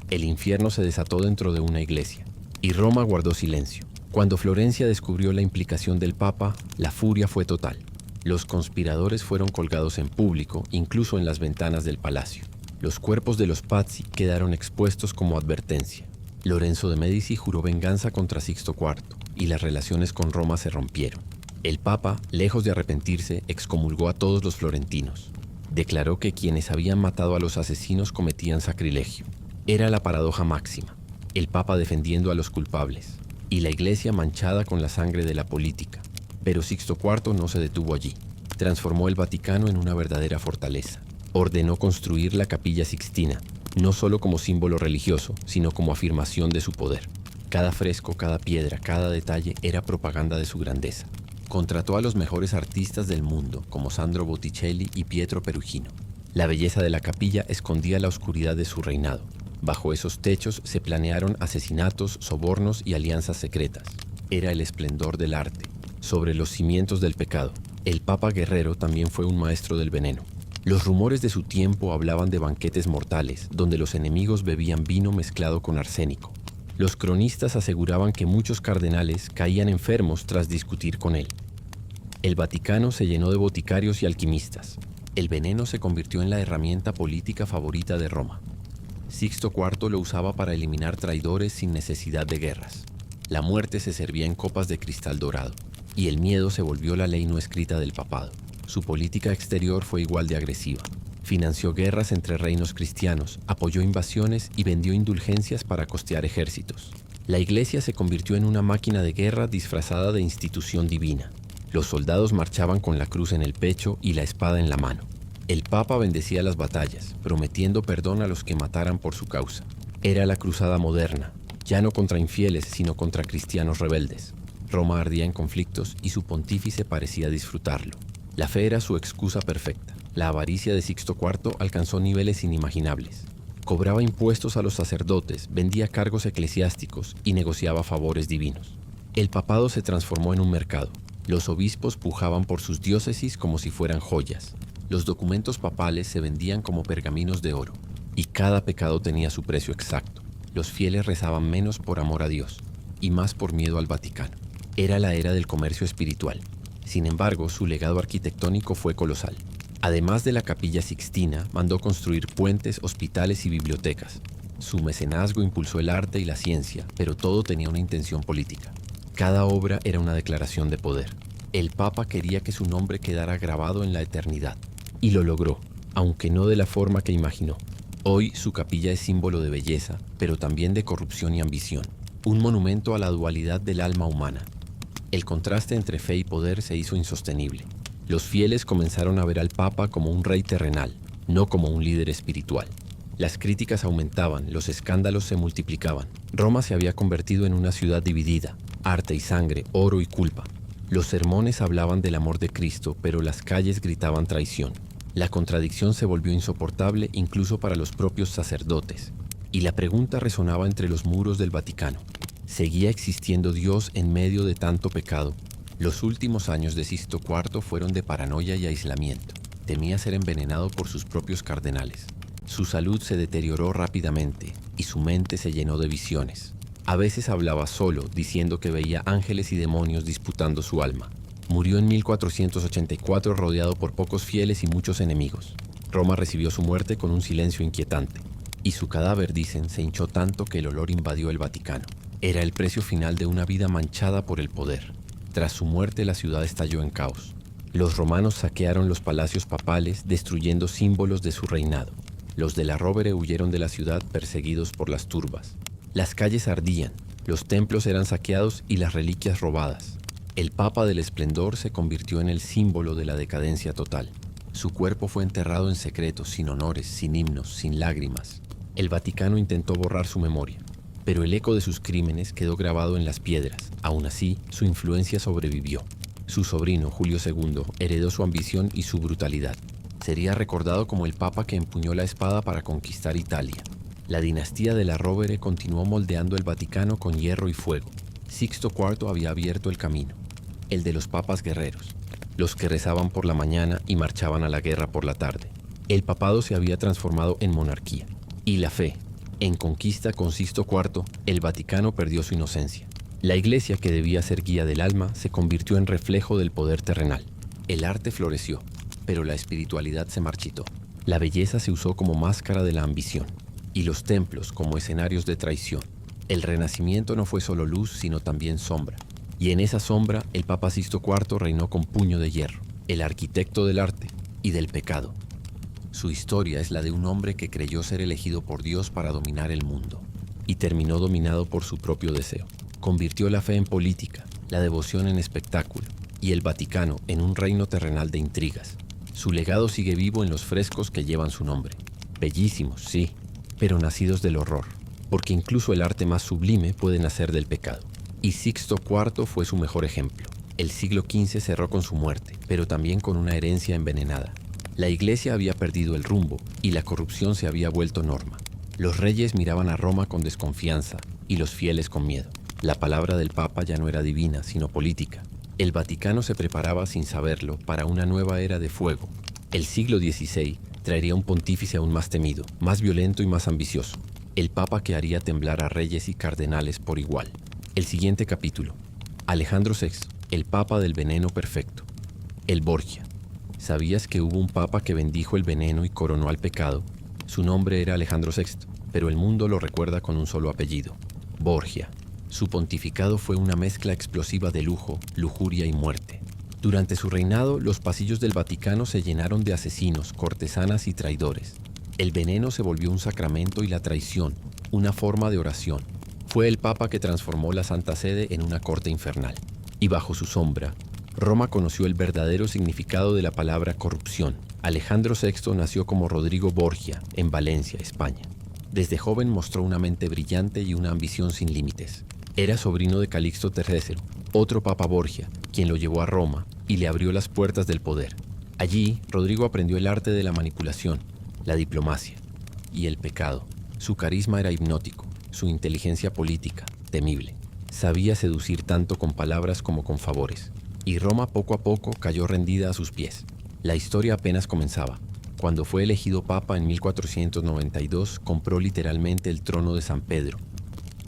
El infierno se desató dentro de una iglesia, y Roma guardó silencio. Cuando Florencia descubrió la implicación del Papa, la furia fue total. Los conspiradores fueron colgados en público, incluso en las ventanas del palacio. Los cuerpos de los Pazzi quedaron expuestos como advertencia. Lorenzo de Medici juró venganza contra Sixto IV, y las relaciones con Roma se rompieron. El Papa, lejos de arrepentirse, excomulgó a todos los florentinos. Declaró que quienes habían matado a los asesinos cometían sacrilegio. Era la paradoja máxima: el Papa defendiendo a los culpables, y la Iglesia manchada con la sangre de la política. Pero Sixto IV no se detuvo allí. Transformó el Vaticano en una verdadera fortaleza. Ordenó construir la Capilla Sixtina, no solo como símbolo religioso, sino como afirmación de su poder. Cada fresco, cada piedra, cada detalle era propaganda de su grandeza. Contrató a los mejores artistas del mundo, como Sandro Botticelli y Pietro Perugino. La belleza de la capilla escondía la oscuridad de su reinado. Bajo esos techos se planearon asesinatos, sobornos y alianzas secretas. Era el esplendor del arte. Sobre los cimientos del pecado, el Papa Guerrero también fue un maestro del veneno. Los rumores de su tiempo hablaban de banquetes mortales, donde los enemigos bebían vino mezclado con arsénico. Los cronistas aseguraban que muchos cardenales caían enfermos tras discutir con él. El Vaticano se llenó de boticarios y alquimistas. El veneno se convirtió en la herramienta política favorita de Roma. Sixto IV lo usaba para eliminar traidores sin necesidad de guerras. La muerte se servía en copas de cristal dorado, y el miedo se volvió la ley no escrita del papado. Su política exterior fue igual de agresiva. Financió guerras entre reinos cristianos, apoyó invasiones y vendió indulgencias para costear ejércitos. La Iglesia se convirtió en una máquina de guerra disfrazada de institución divina. Los soldados marchaban con la cruz en el pecho y la espada en la mano. El Papa bendecía las batallas, prometiendo perdón a los que mataran por su causa. Era la cruzada moderna, ya no contra infieles, sino contra cristianos rebeldes. Roma ardía en conflictos y su pontífice parecía disfrutarlo. La fe era su excusa perfecta. La avaricia de Sixto IV alcanzó niveles inimaginables. Cobraba impuestos a los sacerdotes, vendía cargos eclesiásticos y negociaba favores divinos. El papado se transformó en un mercado. Los obispos pujaban por sus diócesis como si fueran joyas. Los documentos papales se vendían como pergaminos de oro, y cada pecado tenía su precio exacto. Los fieles rezaban menos por amor a Dios, y más por miedo al Vaticano. Era la era del comercio espiritual. Sin embargo, su legado arquitectónico fue colosal. Además de la Capilla Sixtina, mandó construir puentes, hospitales y bibliotecas. Su mecenazgo impulsó el arte y la ciencia, pero todo tenía una intención política. Cada obra era una declaración de poder. El Papa quería que su nombre quedara grabado en la eternidad. Y lo logró, aunque no de la forma que imaginó. Hoy su capilla es símbolo de belleza, pero también de corrupción y ambición. Un monumento a la dualidad del alma humana. El contraste entre fe y poder se hizo insostenible. Los fieles comenzaron a ver al Papa como un rey terrenal, no como un líder espiritual. Las críticas aumentaban, los escándalos se multiplicaban. Roma se había convertido en una ciudad dividida, arte y sangre, oro y culpa. Los sermones hablaban del amor de Cristo, pero las calles gritaban traición. La contradicción se volvió insoportable incluso para los propios sacerdotes. Y la pregunta resonaba entre los muros del Vaticano. ¿Seguía existiendo Dios en medio de tanto pecado? Los últimos años de Sixto IV fueron de paranoia y aislamiento. Temía ser envenenado por sus propios cardenales. Su salud se deterioró rápidamente y su mente se llenó de visiones. A veces hablaba solo, diciendo que veía ángeles y demonios disputando su alma. Murió en 1484 rodeado por pocos fieles y muchos enemigos. Roma recibió su muerte con un silencio inquietante. Y su cadáver, dicen, se hinchó tanto que el olor invadió el Vaticano. Era el precio final de una vida manchada por el poder. Tras su muerte, la ciudad estalló en caos. Los romanos saquearon los palacios papales, destruyendo símbolos de su reinado. Los de la Rovere huyeron de la ciudad perseguidos por las turbas. Las calles ardían, los templos eran saqueados y las reliquias robadas. El Papa del Esplendor se convirtió en el símbolo de la decadencia total. Su cuerpo fue enterrado en secreto, sin honores, sin himnos, sin lágrimas. El Vaticano intentó borrar su memoria, pero el eco de sus crímenes quedó grabado en las piedras. Aún así, su influencia sobrevivió. Su sobrino, Julio II, heredó su ambición y su brutalidad. Sería recordado como el Papa que empuñó la espada para conquistar Italia. La dinastía de la Rovere continuó moldeando el Vaticano con hierro y fuego. Sixto IV había abierto el camino, el de los papas guerreros, los que rezaban por la mañana y marchaban a la guerra por la tarde. El papado se había transformado en monarquía. Y la fe. En conquista con Sixto IV, el Vaticano perdió su inocencia. La Iglesia, que debía ser guía del alma, se convirtió en reflejo del poder terrenal. El arte floreció, pero la espiritualidad se marchitó. La belleza se usó como máscara de la ambición, y los templos como escenarios de traición. El Renacimiento no fue solo luz, sino también sombra. Y en esa sombra, el Papa Sixto IV reinó con puño de hierro, el arquitecto del arte y del pecado. Su historia es la de un hombre que creyó ser elegido por Dios para dominar el mundo, y terminó dominado por su propio deseo. Convirtió la fe en política, la devoción en espectáculo, y el Vaticano en un reino terrenal de intrigas. Su legado sigue vivo en los frescos que llevan su nombre. Bellísimos, sí, pero nacidos del horror, porque incluso el arte más sublime puede nacer del pecado. Y Sixto IV fue su mejor ejemplo. El siglo XV cerró con su muerte, pero también con una herencia envenenada. La Iglesia había perdido el rumbo y la corrupción se había vuelto norma. Los reyes miraban a Roma con desconfianza y los fieles con miedo. La palabra del Papa ya no era divina, sino política. El Vaticano se preparaba sin saberlo para una nueva era de fuego. El siglo XVI traería un pontífice aún más temido, más violento y más ambicioso. El Papa que haría temblar a reyes y cardenales por igual. El siguiente capítulo. Alejandro VI, el Papa del veneno perfecto. El Borgia. ¿Sabías que hubo un Papa que bendijo el veneno y coronó al pecado? Su nombre era Alejandro VI, pero el mundo lo recuerda con un solo apellido, Borgia. Su pontificado fue una mezcla explosiva de lujo, lujuria y muerte. Durante su reinado, los pasillos del Vaticano se llenaron de asesinos, cortesanas y traidores. El veneno se volvió un sacramento y la traición, una forma de oración. Fue el Papa que transformó la Santa Sede en una corte infernal. Y bajo su sombra, Roma conoció el verdadero significado de la palabra corrupción. Alejandro VI nació como Rodrigo Borgia, en Valencia, España. Desde joven mostró una mente brillante y una ambición sin límites. Era sobrino de Calixto III, otro Papa Borgia, quien lo llevó a Roma y le abrió las puertas del poder. Allí, Rodrigo aprendió el arte de la manipulación, la diplomacia y el pecado. Su carisma era hipnótico, su inteligencia política, temible. Sabía seducir tanto con palabras como con favores. Y Roma poco a poco cayó rendida a sus pies. La historia apenas comenzaba. Cuando fue elegido Papa en 1492, compró literalmente el trono de San Pedro.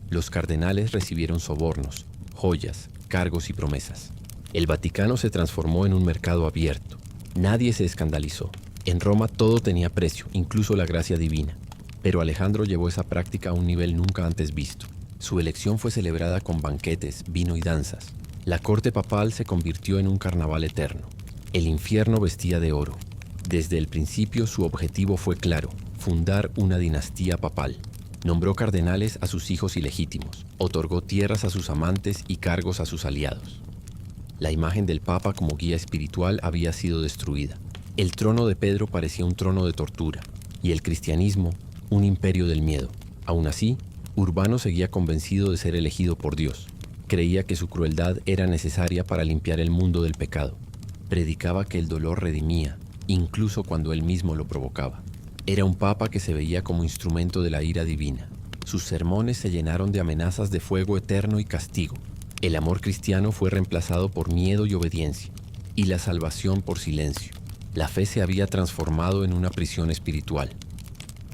Los cardenales recibieron sobornos, joyas, cargos y promesas. El Vaticano se transformó en un mercado abierto. Nadie se escandalizó. En Roma todo tenía precio, incluso la gracia divina. Pero Alejandro llevó esa práctica a un nivel nunca antes visto. Su elección fue celebrada con banquetes, vino y danzas. La corte papal se convirtió en un carnaval eterno. El infierno vestía de oro. Desde el principio su objetivo fue claro: fundar una dinastía papal. Nombró cardenales a sus hijos ilegítimos, otorgó tierras a sus amantes y cargos a sus aliados. La imagen del Papa como guía espiritual había sido destruida. El trono de Pedro parecía un trono de tortura, y el cristianismo, un imperio del miedo. Aún así, Urbano seguía convencido de ser elegido por Dios. Creía que su crueldad era necesaria para limpiar el mundo del pecado. Predicaba que el dolor redimía, incluso cuando él mismo lo provocaba. Era un papa que se veía como instrumento de la ira divina. Sus sermones se llenaron de amenazas de fuego eterno y castigo. El amor cristiano fue reemplazado por miedo y obediencia, y la salvación por silencio. La fe se había transformado en una prisión espiritual.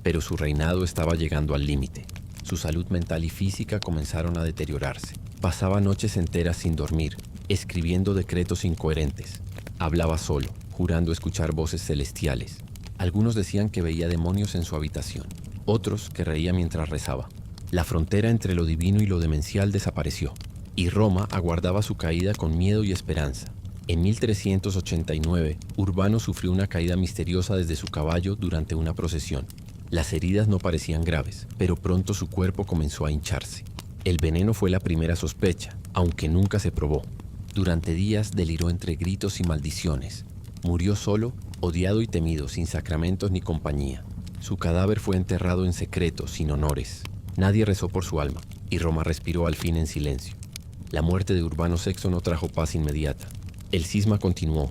Pero su reinado estaba llegando al límite. Su salud mental y física comenzaron a deteriorarse. Pasaba noches enteras sin dormir, escribiendo decretos incoherentes. Hablaba solo, jurando escuchar voces celestiales. Algunos decían que veía demonios en su habitación, otros que reía mientras rezaba. La frontera entre lo divino y lo demencial desapareció, y Roma aguardaba su caída con miedo y esperanza. En 1389, Urbano sufrió una caída misteriosa desde su caballo durante una procesión. Las heridas no parecían graves, pero pronto su cuerpo comenzó a hincharse. El veneno fue la primera sospecha, aunque nunca se probó. Durante días deliró entre gritos y maldiciones. Murió solo, odiado y temido, sin sacramentos ni compañía. Su cadáver fue enterrado en secreto, sin honores. Nadie rezó por su alma, y Roma respiró al fin en silencio. La muerte de Urbano VI no trajo paz inmediata. El cisma continuó,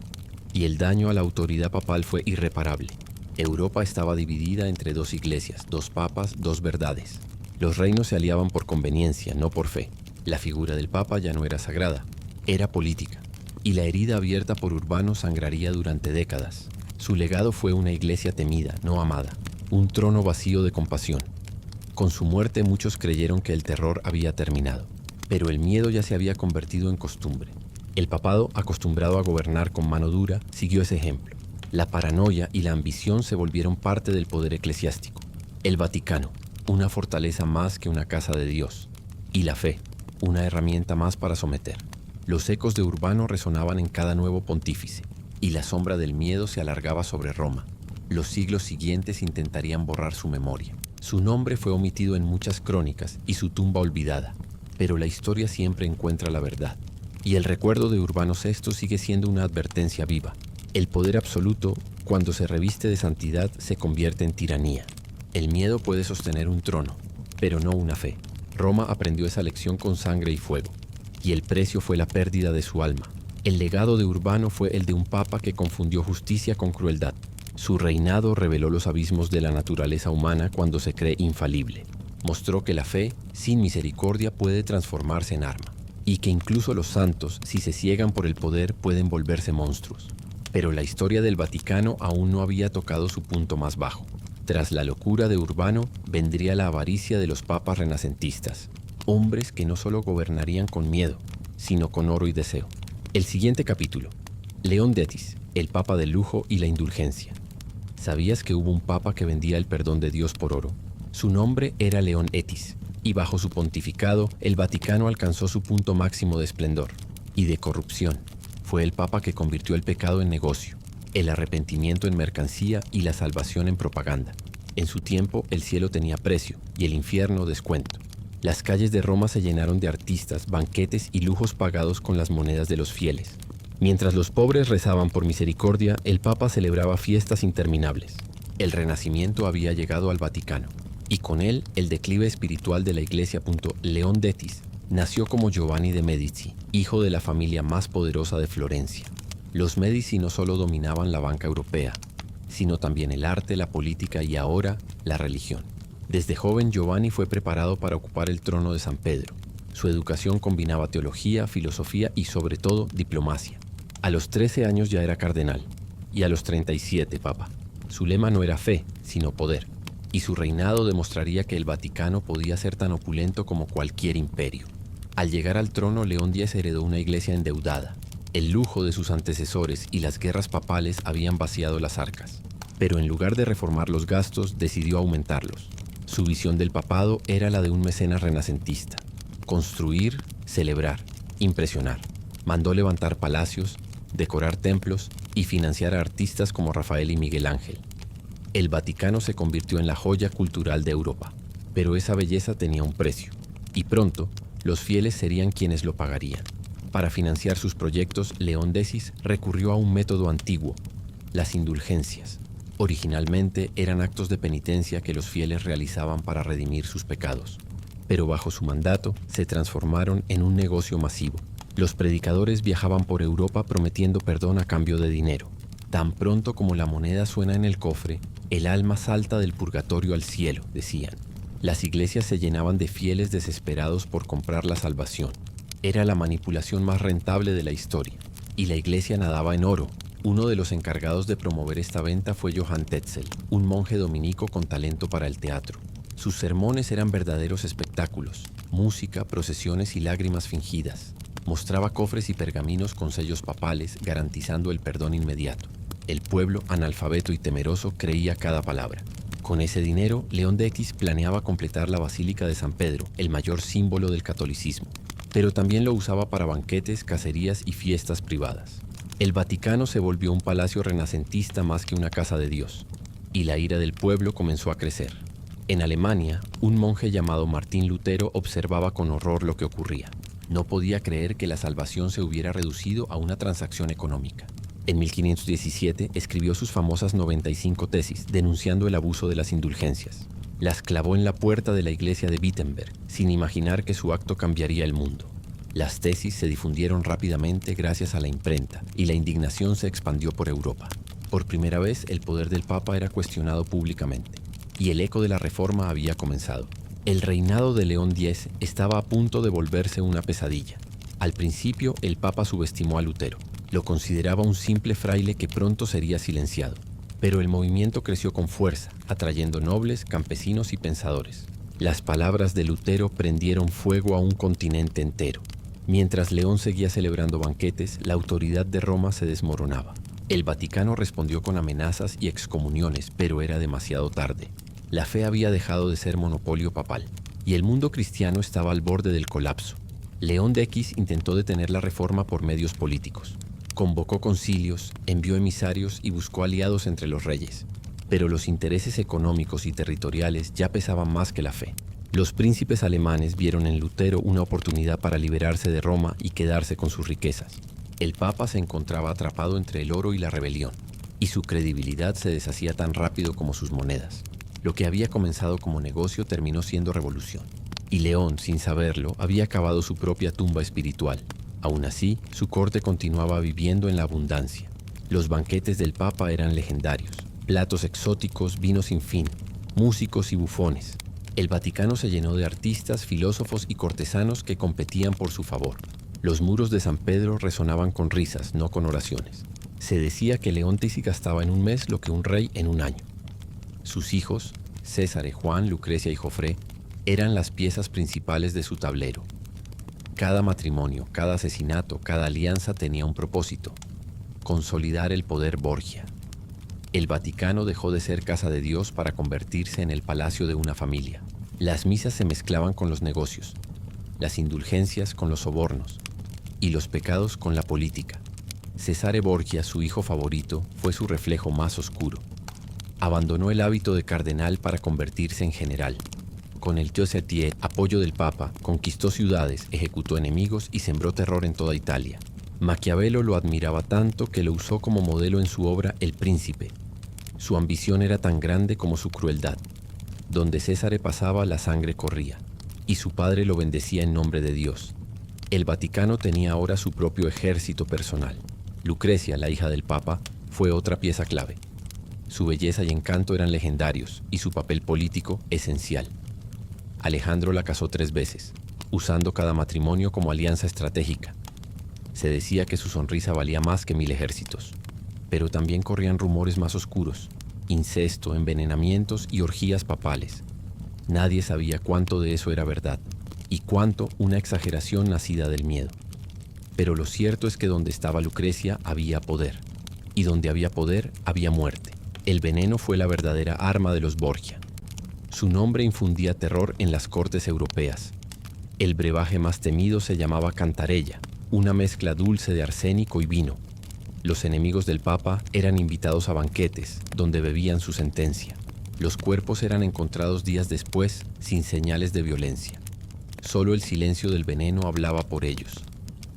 y el daño a la autoridad papal fue irreparable. Europa estaba dividida entre dos iglesias, dos papas, dos verdades. Los reinos se aliaban por conveniencia, no por fe. La figura del papa ya no era sagrada, era política. Y la herida abierta por Urbano sangraría durante décadas. Su legado fue una iglesia temida, no amada, un trono vacío de compasión. Con su muerte muchos creyeron que el terror había terminado, pero el miedo ya se había convertido en costumbre. El papado, acostumbrado a gobernar con mano dura, siguió ese ejemplo. La paranoia y la ambición se volvieron parte del poder eclesiástico. El Vaticano, una fortaleza más que una casa de Dios, y la fe, una herramienta más para someter. Los ecos de Urbano resonaban en cada nuevo pontífice, y la sombra del miedo se alargaba sobre Roma. Los siglos siguientes intentarían borrar su memoria. Su nombre fue omitido en muchas crónicas y su tumba olvidada, pero la historia siempre encuentra la verdad. Y el recuerdo de Urbano VI sigue siendo una advertencia viva. El poder absoluto, cuando se reviste de santidad, se convierte en tiranía. El miedo puede sostener un trono, pero no una fe. Roma aprendió esa lección con sangre y fuego, y el precio fue la pérdida de su alma. El legado de Urbano fue el de un papa que confundió justicia con crueldad. Su reinado reveló los abismos de la naturaleza humana cuando se cree infalible. Mostró que la fe, sin misericordia, puede transformarse en arma, y que incluso los santos, si se ciegan por el poder, pueden volverse monstruos. Pero la historia del Vaticano aún no había tocado su punto más bajo. Tras la locura de Urbano, vendría la avaricia de los papas renacentistas, hombres que no solo gobernarían con miedo, sino con oro y deseo. El siguiente capítulo, León X, el papa del lujo y la indulgencia. ¿Sabías que hubo un papa que vendía el perdón de Dios por oro? Su nombre era León Etis, y bajo su pontificado el Vaticano alcanzó su punto máximo de esplendor y de corrupción. Fue el papa que convirtió el pecado en negocio, el arrepentimiento en mercancía y la salvación en propaganda. En su tiempo el cielo tenía precio y el infierno descuento. Las calles de Roma se llenaron de artistas, banquetes y lujos pagados con las monedas de los fieles. Mientras los pobres rezaban por misericordia, el Papa celebraba fiestas interminables. El Renacimiento había llegado al Vaticano, y con él el declive espiritual de la Iglesia. León Detis nació como Giovanni de Medici, hijo de la familia más poderosa de Florencia. Los Medici no solo dominaban la banca europea, sino también el arte, la política y ahora la religión. Desde joven Giovanni fue preparado para ocupar el trono de San Pedro. Su educación combinaba teología, filosofía y sobre todo diplomacia. A los 13 años ya era cardenal y a los 37 papa. Su lema no era fe, sino poder, y su reinado demostraría que el Vaticano podía ser tan opulento como cualquier imperio. Al llegar al trono, León X heredó una iglesia endeudada. El lujo de sus antecesores y las guerras papales habían vaciado las arcas, pero en lugar de reformar los gastos, decidió aumentarlos. Su visión del papado era la de un mecenas renacentista: construir, celebrar, impresionar. Mandó levantar palacios, decorar templos y financiar a artistas como Rafael y Miguel Ángel. El Vaticano se convirtió en la joya cultural de Europa, pero esa belleza tenía un precio, y pronto los fieles serían quienes lo pagarían. Para financiar sus proyectos, León X recurrió a un método antiguo: las indulgencias. Originalmente eran actos de penitencia que los fieles realizaban para redimir sus pecados, pero bajo su mandato se transformaron en un negocio masivo. Los predicadores viajaban por Europa prometiendo perdón a cambio de dinero. Tan pronto como la moneda suena en el cofre, el alma salta del purgatorio al cielo, decían. Las iglesias se llenaban de fieles desesperados por comprar la salvación. Era la manipulación más rentable de la historia, y la iglesia nadaba en oro. Uno de los encargados de promover esta venta fue Johann Tetzel, un monje dominico con talento para el teatro. Sus sermones eran verdaderos espectáculos: música, procesiones y lágrimas fingidas. Mostraba cofres y pergaminos con sellos papales, garantizando el perdón inmediato. El pueblo, analfabeto y temeroso, creía cada palabra. Con ese dinero, León X planeaba completar la Basílica de San Pedro, el mayor símbolo del catolicismo, pero también lo usaba para banquetes, cacerías y fiestas privadas. El Vaticano se volvió un palacio renacentista más que una casa de Dios, y la ira del pueblo comenzó a crecer. En Alemania, un monje llamado Martín Lutero observaba con horror lo que ocurría. No podía creer que la salvación se hubiera reducido a una transacción económica. En 1517 escribió sus famosas 95 tesis denunciando el abuso de las indulgencias. Las clavó en la puerta de la iglesia de Wittenberg, sin imaginar que su acto cambiaría el mundo. Las tesis se difundieron rápidamente gracias a la imprenta y la indignación se expandió por Europa. Por primera vez, el poder del Papa era cuestionado públicamente, y el eco de la reforma había comenzado. El reinado de León X estaba a punto de volverse una pesadilla. Al principio, el Papa subestimó a Lutero. Lo consideraba un simple fraile que pronto sería silenciado. Pero el movimiento creció con fuerza, atrayendo nobles, campesinos y pensadores. Las palabras de Lutero prendieron fuego a un continente entero. Mientras León seguía celebrando banquetes, la autoridad de Roma se desmoronaba. El Vaticano respondió con amenazas y excomuniones, pero era demasiado tarde. La fe había dejado de ser monopolio papal, y el mundo cristiano estaba al borde del colapso. León X intentó detener la reforma por medios políticos. Convocó concilios, envió emisarios y buscó aliados entre los reyes. Pero los intereses económicos y territoriales ya pesaban más que la fe. Los príncipes alemanes vieron en Lutero una oportunidad para liberarse de Roma y quedarse con sus riquezas. El Papa se encontraba atrapado entre el oro y la rebelión, y su credibilidad se deshacía tan rápido como sus monedas. Lo que había comenzado como negocio terminó siendo revolución. Y León, sin saberlo, había cavado su propia tumba espiritual. Aún así, su corte continuaba viviendo en la abundancia. Los banquetes del Papa eran legendarios: platos exóticos, vinos sin fin, músicos y bufones. El Vaticano se llenó de artistas, filósofos y cortesanos que competían por su favor. Los muros de San Pedro resonaban con risas, no con oraciones. Se decía que León X gastaba en un mes lo que un rey en un año. Sus hijos, César, Juan, Lucrecia y Jofré, eran las piezas principales de su tablero. Cada matrimonio, cada asesinato, cada alianza tenía un propósito: consolidar el poder Borgia. El Vaticano dejó de ser casa de Dios para convertirse en el palacio de una familia. Las misas se mezclaban con los negocios, las indulgencias con los sobornos y los pecados con la política. Cesare Borgia, su hijo favorito, fue su reflejo más oscuro. Abandonó el hábito de cardenal para convertirse en general. Con el Josetier, apoyo del Papa, conquistó ciudades, ejecutó enemigos y sembró terror en toda Italia. Maquiavelo lo admiraba tanto que lo usó como modelo en su obra El Príncipe. Su ambición era tan grande como su crueldad. Donde César pasaba, la sangre corría, y su padre lo bendecía en nombre de Dios. El Vaticano tenía ahora su propio ejército personal. Lucrecia, la hija del Papa, fue otra pieza clave. Su belleza y encanto eran legendarios, y su papel político esencial. Alejandro la casó 3 veces, usando cada matrimonio como alianza estratégica. Se decía que su sonrisa valía más que 1000 ejércitos. Pero también corrían rumores más oscuros: incesto, envenenamientos y orgías papales. Nadie sabía cuánto de eso era verdad y cuánto una exageración nacida del miedo. Pero lo cierto es que donde estaba Lucrecia había poder, y donde había poder había muerte. El veneno fue la verdadera arma de los Borgia. Su nombre infundía terror en las cortes europeas. El brebaje más temido se llamaba Cantarella, una mezcla dulce de arsénico y vino. Los enemigos del Papa eran invitados a banquetes, donde bebían su sentencia. Los cuerpos eran encontrados días después, sin señales de violencia. Solo el silencio del veneno hablaba por ellos.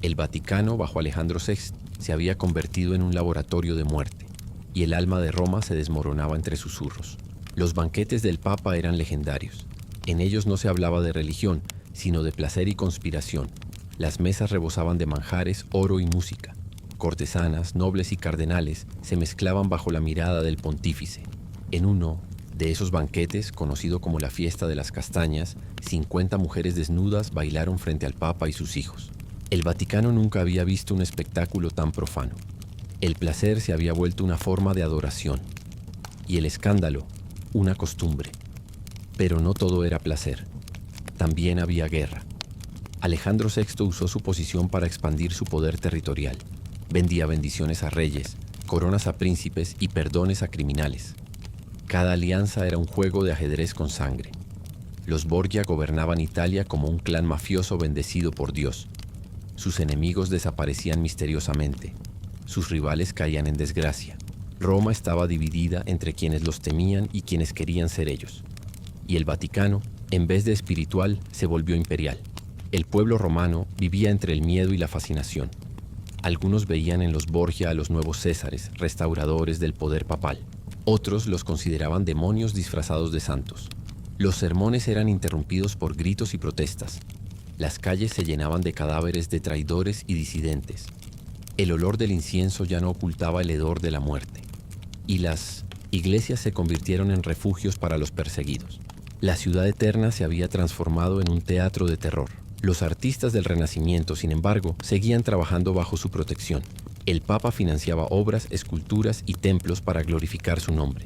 El Vaticano, bajo Alejandro VI, se había convertido en un laboratorio de muerte, y el alma de Roma se desmoronaba entre susurros. Los banquetes del Papa eran legendarios. En ellos no se hablaba de religión, sino de placer y conspiración. Las mesas rebosaban de manjares, oro y música. Cortesanas, nobles y cardenales se mezclaban bajo la mirada del pontífice. En uno de esos banquetes, conocido como la Fiesta de las Castañas, 50 mujeres desnudas bailaron frente al Papa y sus hijos. El Vaticano nunca había visto un espectáculo tan profano. El placer se había vuelto una forma de adoración y el escándalo una costumbre. Pero no todo era placer. También había guerra. Alejandro VI usó su posición para expandir su poder territorial. Vendía bendiciones a reyes, coronas a príncipes y perdones a criminales. Cada alianza era un juego de ajedrez con sangre. Los Borgia gobernaban Italia como un clan mafioso bendecido por Dios. Sus enemigos desaparecían misteriosamente. Sus rivales caían en desgracia. Roma estaba dividida entre quienes los temían y quienes querían ser ellos. Y el Vaticano, en vez de espiritual, se volvió imperial. El pueblo romano vivía entre el miedo y la fascinación. Algunos veían en los Borgia a los nuevos Césares, restauradores del poder papal. Otros los consideraban demonios disfrazados de santos. Los sermones eran interrumpidos por gritos y protestas. Las calles se llenaban de cadáveres de traidores y disidentes. El olor del incienso ya no ocultaba el hedor de la muerte. Y las iglesias se convirtieron en refugios para los perseguidos. La ciudad eterna se había transformado en un teatro de terror. Los artistas del Renacimiento, sin embargo, seguían trabajando bajo su protección. El Papa financiaba obras, esculturas y templos para glorificar su nombre.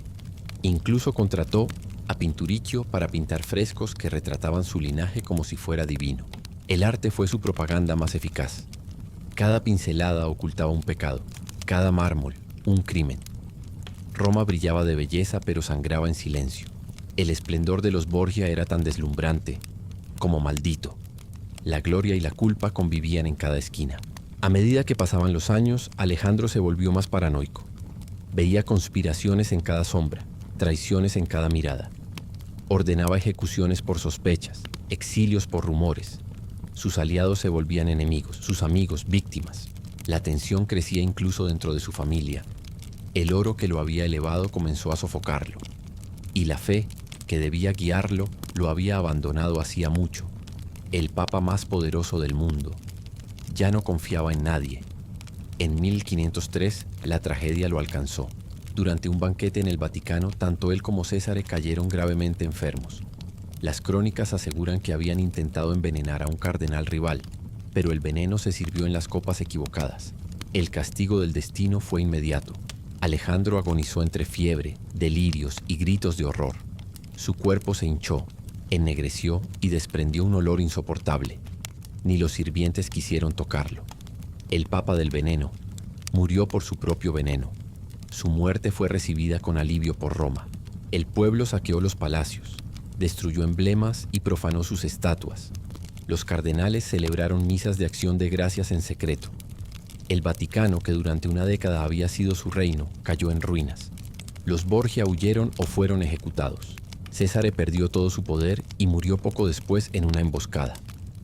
Incluso contrató a Pinturicchio para pintar frescos que retrataban su linaje como si fuera divino. El arte fue su propaganda más eficaz. Cada pincelada ocultaba un pecado, cada mármol, un crimen. Roma brillaba de belleza, pero sangraba en silencio. El esplendor de los Borgia era tan deslumbrante como maldito. La gloria y la culpa convivían en cada esquina. A medida que pasaban los años, Alejandro se volvió más paranoico. Veía conspiraciones en cada sombra, traiciones en cada mirada. Ordenaba ejecuciones por sospechas, exilios por rumores. Sus aliados se volvían enemigos, sus amigos víctimas. La tensión crecía incluso dentro de su familia. El oro que lo había elevado comenzó a sofocarlo. Y la fe que debía guiarlo lo había abandonado hacía mucho. El papa más poderoso del mundo ya no confiaba en nadie. En 1503 la tragedia lo alcanzó. Durante un banquete en el Vaticano, tanto él como César cayeron gravemente enfermos. Las crónicas aseguran que habían intentado envenenar a un cardenal rival, pero el veneno se sirvió en las copas equivocadas. El castigo del destino fue inmediato. Alejandro agonizó entre fiebre, delirios y gritos de horror. Su cuerpo se hinchó, ennegreció y desprendió un olor insoportable. Ni los sirvientes quisieron tocarlo. El papa del veneno murió por su propio veneno. Su muerte fue recibida con alivio por Roma. El pueblo saqueó los palacios, destruyó emblemas y profanó sus estatuas. Los cardenales celebraron misas de acción de gracias en secreto. El Vaticano, que durante una década había sido su reino, cayó en ruinas. Los Borgia huyeron o fueron ejecutados. César perdió todo su poder y murió poco después en una emboscada.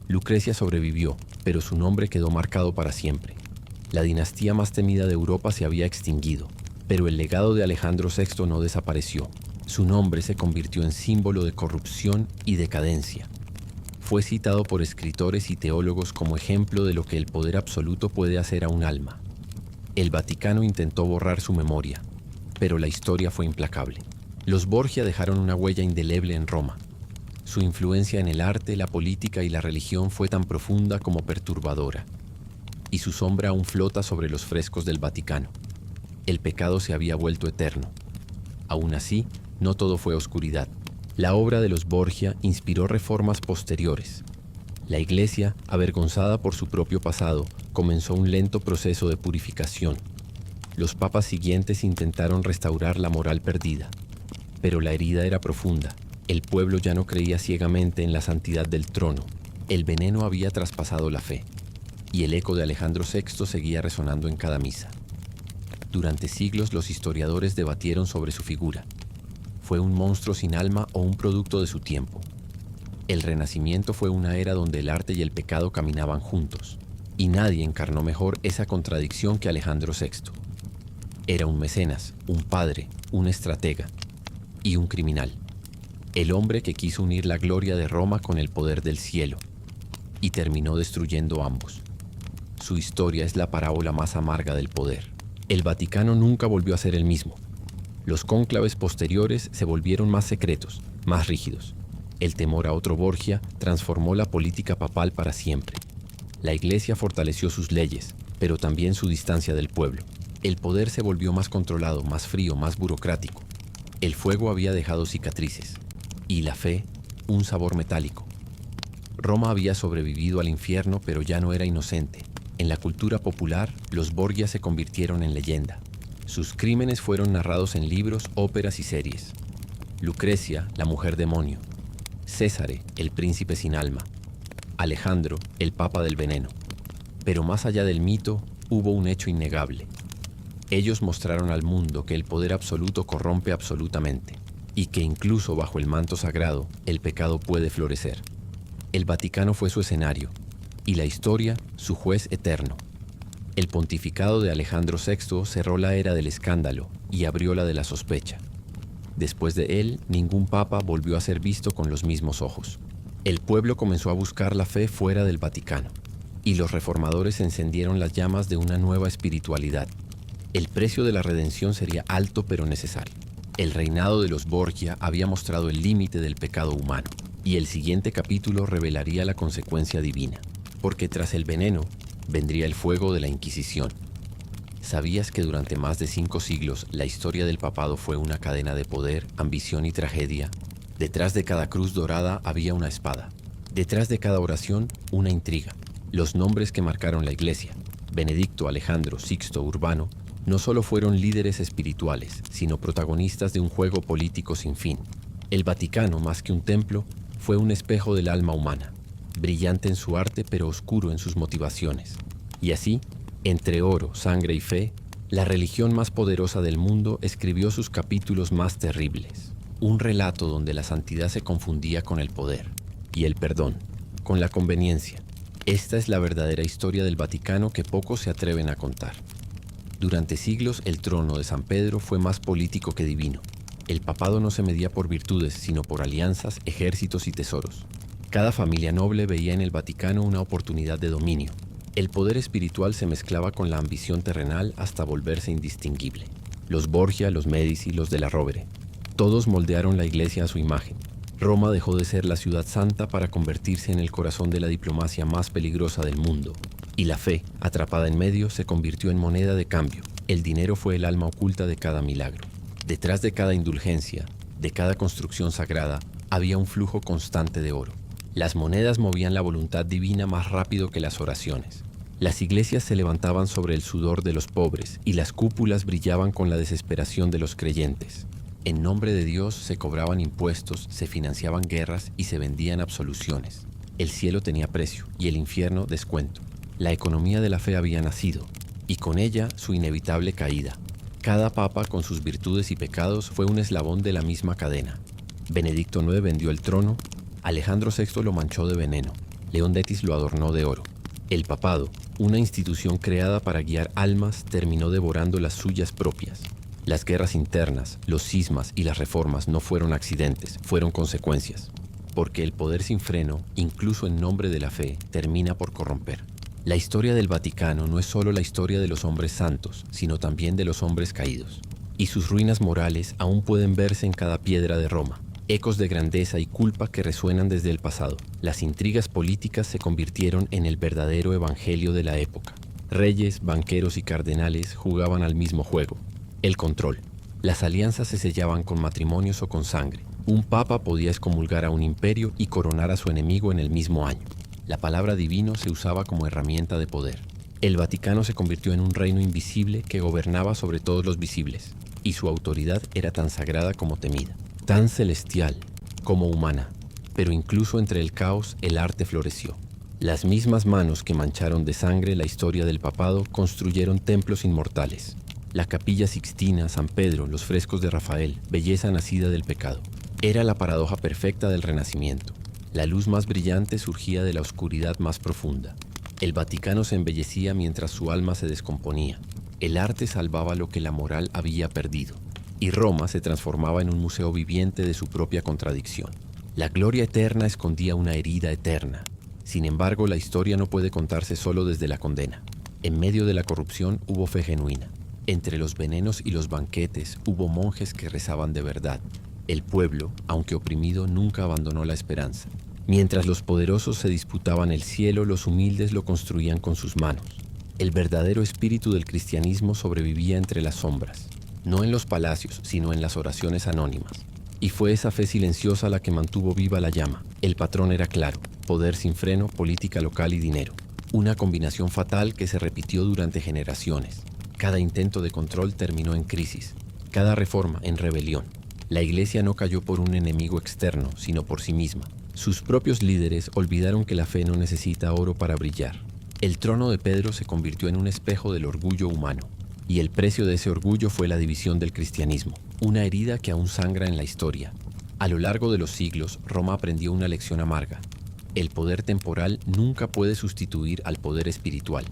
Lucrecia sobrevivió, pero su nombre quedó marcado para siempre. La dinastía más temida de Europa se había extinguido, pero el legado de Alejandro VI no desapareció. Su nombre se convirtió en símbolo de corrupción y decadencia. Fue citado por escritores y teólogos como ejemplo de lo que el poder absoluto puede hacer a un alma. El Vaticano intentó borrar su memoria, pero la historia fue implacable. Los Borgia dejaron una huella indeleble en Roma. Su influencia en el arte, la política y la religión fue tan profunda como perturbadora, y su sombra aún flota sobre los frescos del Vaticano. El pecado se había vuelto eterno. Aún así, no todo fue oscuridad. La obra de los Borgia inspiró reformas posteriores. La Iglesia, avergonzada por su propio pasado, comenzó un lento proceso de purificación. Los papas siguientes intentaron restaurar la moral perdida, pero la herida era profunda. El pueblo ya no creía ciegamente en la santidad del trono. El veneno había traspasado la fe, y el eco de Alejandro VI seguía resonando en cada misa. Durante siglos los historiadores debatieron sobre su figura. ¿Fue un monstruo sin alma o un producto de su tiempo? El Renacimiento fue una era donde el arte y el pecado caminaban juntos, y nadie encarnó mejor esa contradicción que Alejandro VI. Era un mecenas, un padre, un estratega y un criminal. El hombre que quiso unir la gloria de Roma con el poder del cielo, y terminó destruyendo ambos. Su historia es la parábola más amarga del poder. El Vaticano nunca volvió a ser el mismo. Los cónclaves posteriores se volvieron más secretos, más rígidos. El temor a otro Borgia transformó la política papal para siempre. La Iglesia fortaleció sus leyes, pero también su distancia del pueblo. El poder se volvió más controlado, más frío, más burocrático. El fuego había dejado cicatrices, y la fe, un sabor metálico. Roma había sobrevivido al infierno, pero ya no era inocente. En la cultura popular, los Borgia se convirtieron en leyenda. Sus crímenes fueron narrados en libros, óperas y series. Lucrecia, la mujer demonio. César, el príncipe sin alma. Alejandro, el papa del veneno. Pero más allá del mito, hubo un hecho innegable. Ellos mostraron al mundo que el poder absoluto corrompe absolutamente, y que incluso bajo el manto sagrado, el pecado puede florecer. El Vaticano fue su escenario, y la historia, su juez eterno. El pontificado de Alejandro VI cerró la era del escándalo y abrió la de la sospecha. Después de él, ningún papa volvió a ser visto con los mismos ojos. El pueblo comenzó a buscar la fe fuera del Vaticano, y los reformadores encendieron las llamas de una nueva espiritualidad. El precio de la redención sería alto pero necesario. El reinado de los Borgia había mostrado el límite del pecado humano, y el siguiente capítulo revelaría la consecuencia divina, porque tras el veneno vendría el fuego de la Inquisición. ¿Sabías que durante más de 5 siglos la historia del papado fue una cadena de poder, ambición y tragedia? Detrás de cada cruz dorada había una espada. Detrás de cada oración, una intriga. Los nombres que marcaron la Iglesia, Benedicto, Alejandro, Sixto, Urbano, no solo fueron líderes espirituales, sino protagonistas de un juego político sin fin. El Vaticano, más que un templo, fue un espejo del alma humana, brillante en su arte pero oscuro en sus motivaciones. Y así, entre oro, sangre y fe, la religión más poderosa del mundo escribió sus capítulos más terribles. Un relato donde la santidad se confundía con el poder y el perdón, con la conveniencia. Esta es la verdadera historia del Vaticano que pocos se atreven a contar. Durante siglos el trono de San Pedro fue más político que divino. El papado no se medía por virtudes, sino por alianzas, ejércitos y tesoros. Cada familia noble veía en el Vaticano una oportunidad de dominio. El poder espiritual se mezclaba con la ambición terrenal hasta volverse indistinguible. Los Borgia, los Medici, los de la Rovere, todos moldearon la Iglesia a su imagen. Roma dejó de ser la ciudad santa para convertirse en el corazón de la diplomacia más peligrosa del mundo. Y la fe, atrapada en medio, se convirtió en moneda de cambio. El dinero fue el alma oculta de cada milagro. Detrás de cada indulgencia, de cada construcción sagrada, había un flujo constante de oro. Las monedas movían la voluntad divina más rápido que las oraciones. Las iglesias se levantaban sobre el sudor de los pobres y las cúpulas brillaban con la desesperación de los creyentes. En nombre de Dios se cobraban impuestos, se financiaban guerras y se vendían absoluciones. El cielo tenía precio y el infierno descuento. La economía de la fe había nacido y con ella su inevitable caída. Cada papa con sus virtudes y pecados fue un eslabón de la misma cadena. Benedicto IX vendió el trono, Alejandro VI lo manchó de veneno, León X lo adornó de oro. El papado, una institución creada para guiar almas, terminó devorando las suyas propias. Las guerras internas, los cismas y las reformas no fueron accidentes, fueron consecuencias. Porque el poder sin freno, incluso en nombre de la fe, termina por corromper. La historia del Vaticano no es solo la historia de los hombres santos, sino también de los hombres caídos. Y sus ruinas morales aún pueden verse en cada piedra de Roma. Ecos de grandeza y culpa que resuenan desde el pasado. Las intrigas políticas se convirtieron en el verdadero evangelio de la época. Reyes, banqueros y cardenales jugaban al mismo juego. El control. Las alianzas se sellaban con matrimonios o con sangre. Un papa podía excomulgar a un imperio y coronar a su enemigo en el mismo año. La palabra divino se usaba como herramienta de poder. El Vaticano se convirtió en un reino invisible que gobernaba sobre todos los visibles, y su autoridad era tan sagrada como temida, tan celestial como humana. Pero incluso entre el caos, el arte floreció. Las mismas manos que mancharon de sangre la historia del papado construyeron templos inmortales. La Capilla Sixtina, San Pedro, los frescos de Rafael, belleza nacida del pecado. Era la paradoja perfecta del Renacimiento. La luz más brillante surgía de la oscuridad más profunda. El Vaticano se embellecía mientras su alma se descomponía. El arte salvaba lo que la moral había perdido. Y Roma se transformaba en un museo viviente de su propia contradicción. La gloria eterna escondía una herida eterna. Sin embargo, la historia no puede contarse solo desde la condena. En medio de la corrupción hubo fe genuina. Entre los venenos y los banquetes hubo monjes que rezaban de verdad. El pueblo, aunque oprimido, nunca abandonó la esperanza. Mientras los poderosos se disputaban el cielo, los humildes lo construían con sus manos. El verdadero espíritu del cristianismo sobrevivía entre las sombras, no en los palacios, sino en las oraciones anónimas. Y fue esa fe silenciosa la que mantuvo viva la llama. El patrón era claro: poder sin freno, política local y dinero. Una combinación fatal que se repitió durante generaciones. Cada intento de control terminó en crisis, cada reforma en rebelión. La Iglesia no cayó por un enemigo externo, sino por sí misma. Sus propios líderes olvidaron que la fe no necesita oro para brillar. El trono de Pedro se convirtió en un espejo del orgullo humano, y el precio de ese orgullo fue la división del cristianismo, una herida que aún sangra en la historia. A lo largo de los siglos, Roma aprendió una lección amarga. El poder temporal nunca puede sustituir al poder espiritual.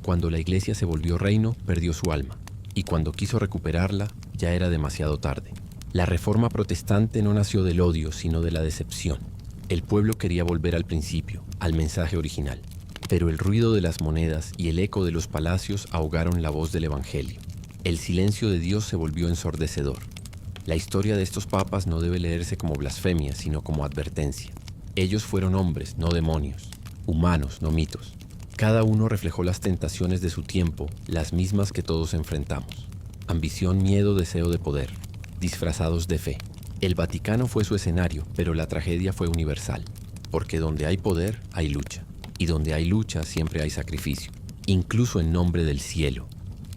Cuando la Iglesia se volvió reino, perdió su alma, y cuando quiso recuperarla, ya era demasiado tarde. La Reforma protestante no nació del odio, sino de la decepción. El pueblo quería volver al principio, al mensaje original, pero el ruido de las monedas y el eco de los palacios ahogaron la voz del Evangelio. El silencio de Dios se volvió ensordecedor. La historia de estos papas no debe leerse como blasfemia, sino como advertencia. Ellos fueron hombres, no demonios, humanos, no mitos. Cada uno reflejó las tentaciones de su tiempo, las mismas que todos enfrentamos. Ambición, miedo, deseo de poder, disfrazados de fe. El Vaticano fue su escenario, pero la tragedia fue universal. Porque donde hay poder, hay lucha. Y donde hay lucha, siempre hay sacrificio. Incluso en nombre del cielo.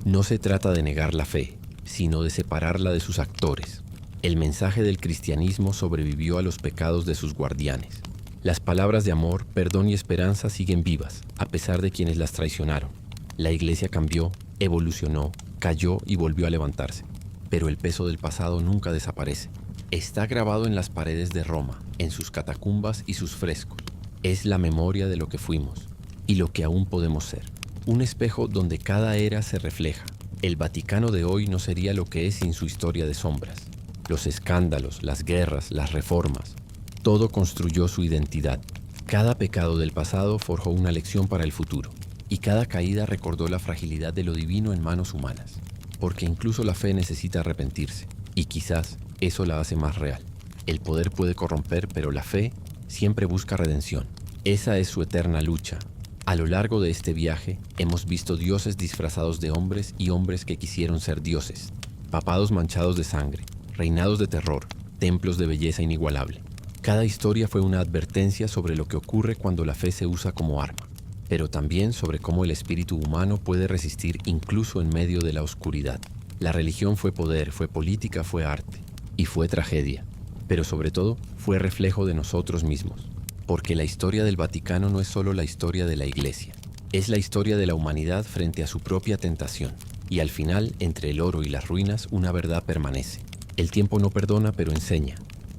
No se trata de negar la fe, sino de separarla de sus actores. El mensaje del cristianismo sobrevivió a los pecados de sus guardianes. Las palabras de amor, perdón y esperanza siguen vivas, a pesar de quienes las traicionaron. La Iglesia cambió, evolucionó, cayó y volvió a levantarse. Pero el peso del pasado nunca desaparece. Está grabado en las paredes de Roma, en sus catacumbas y sus frescos. Es la memoria de lo que fuimos y lo que aún podemos ser. Un espejo donde cada era se refleja. El Vaticano de hoy no sería lo que es sin su historia de sombras. Los escándalos, las guerras, las reformas. Todo construyó su identidad. Cada pecado del pasado forjó una lección para el futuro. Y cada caída recordó la fragilidad de lo divino en manos humanas. Porque incluso la fe necesita arrepentirse. Y quizás eso la hace más real. El poder puede corromper, pero la fe siempre busca redención. Esa es su eterna lucha. A lo largo de este viaje, hemos visto dioses disfrazados de hombres y hombres que quisieron ser dioses. Papados manchados de sangre, reinados de terror, templos de belleza inigualable. Cada historia fue una advertencia sobre lo que ocurre cuando la fe se usa como arma. pero también sobre cómo el espíritu humano puede resistir incluso en medio de la oscuridad. La religión fue poder, fue política, fue arte y fue tragedia, pero sobre todo fue reflejo de nosotros mismos, porque la historia del Vaticano no es solo la historia de la Iglesia, es la historia de la humanidad frente a su propia tentación, y al final, entre el oro y las ruinas, una verdad permanece. El tiempo no perdona, pero enseña.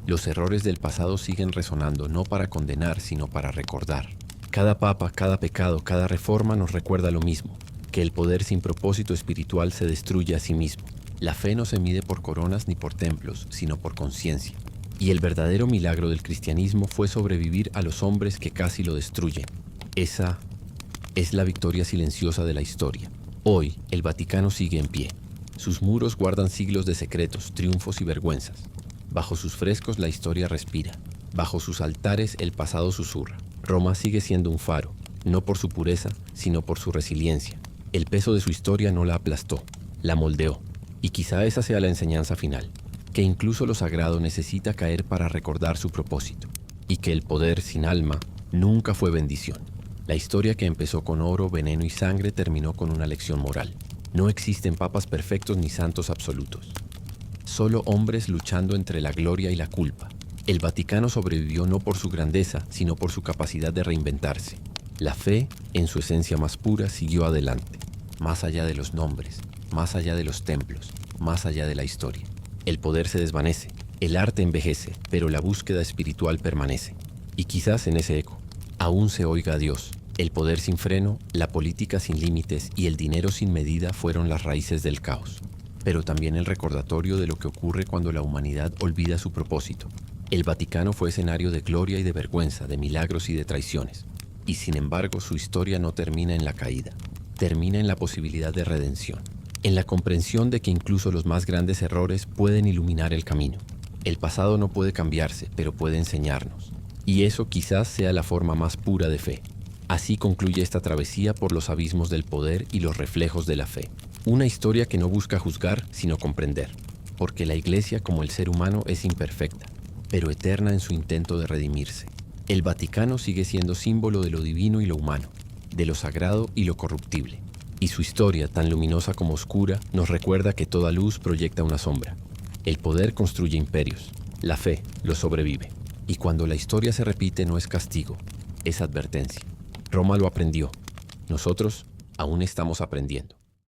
Los errores del pasado siguen resonando, no para condenar, sino para recordar. Cada papa, cada pecado, cada reforma nos recuerda lo mismo, que el poder sin propósito espiritual se destruye a sí mismo. La fe no se mide por coronas ni por templos, sino por conciencia. Y el verdadero milagro del cristianismo fue sobrevivir a los hombres que casi lo destruyen. Esa es la victoria silenciosa de la historia. Hoy, el Vaticano sigue en pie. Sus muros guardan siglos de secretos, triunfos y vergüenzas. Bajo sus frescos la historia respira. Bajo sus altares el pasado susurra. Roma sigue siendo un faro, no por su pureza, sino por su resiliencia. El peso de su historia no la aplastó, la moldeó. Y quizá esa sea la enseñanza final, que incluso lo sagrado necesita caer para recordar su propósito, y que el poder sin alma nunca fue bendición. La historia que empezó con oro, veneno y sangre terminó con una lección moral. No existen papas perfectos ni santos absolutos. Solo hombres luchando entre la gloria y la culpa. El Vaticano sobrevivió no por su grandeza, sino por su capacidad de reinventarse. La fe, en su esencia más pura, siguió adelante, más allá de los nombres, más allá de los templos, más allá de la historia. El poder se desvanece, el arte envejece, pero la búsqueda espiritual permanece. Y quizás en ese eco aún se oiga a Dios. El poder sin freno, la política sin límites y el dinero sin medida fueron las raíces del caos, pero también el recordatorio de lo que ocurre cuando la humanidad olvida su propósito. El Vaticano fue escenario de gloria y de vergüenza, de milagros y de traiciones. Y sin embargo, su historia no termina en la caída, termina en la posibilidad de redención, en la comprensión de que incluso los más grandes errores pueden iluminar el camino. El pasado no puede cambiarse, pero puede enseñarnos. Y eso quizás sea la forma más pura de fe. Así concluye esta travesía por los abismos del poder y los reflejos de la fe. Una historia que no busca juzgar, sino comprender. Porque la Iglesia, como el ser humano, es imperfecta, pero eterna en su intento de redimirse. El Vaticano sigue siendo símbolo de lo divino y lo humano, de lo sagrado y lo corruptible. Y su historia, tan luminosa como oscura, nos recuerda que toda luz proyecta una sombra. El poder construye imperios, la fe los sobrevive. Y cuando la historia se repite no es castigo, es advertencia. Roma lo aprendió. Nosotros aún estamos aprendiendo.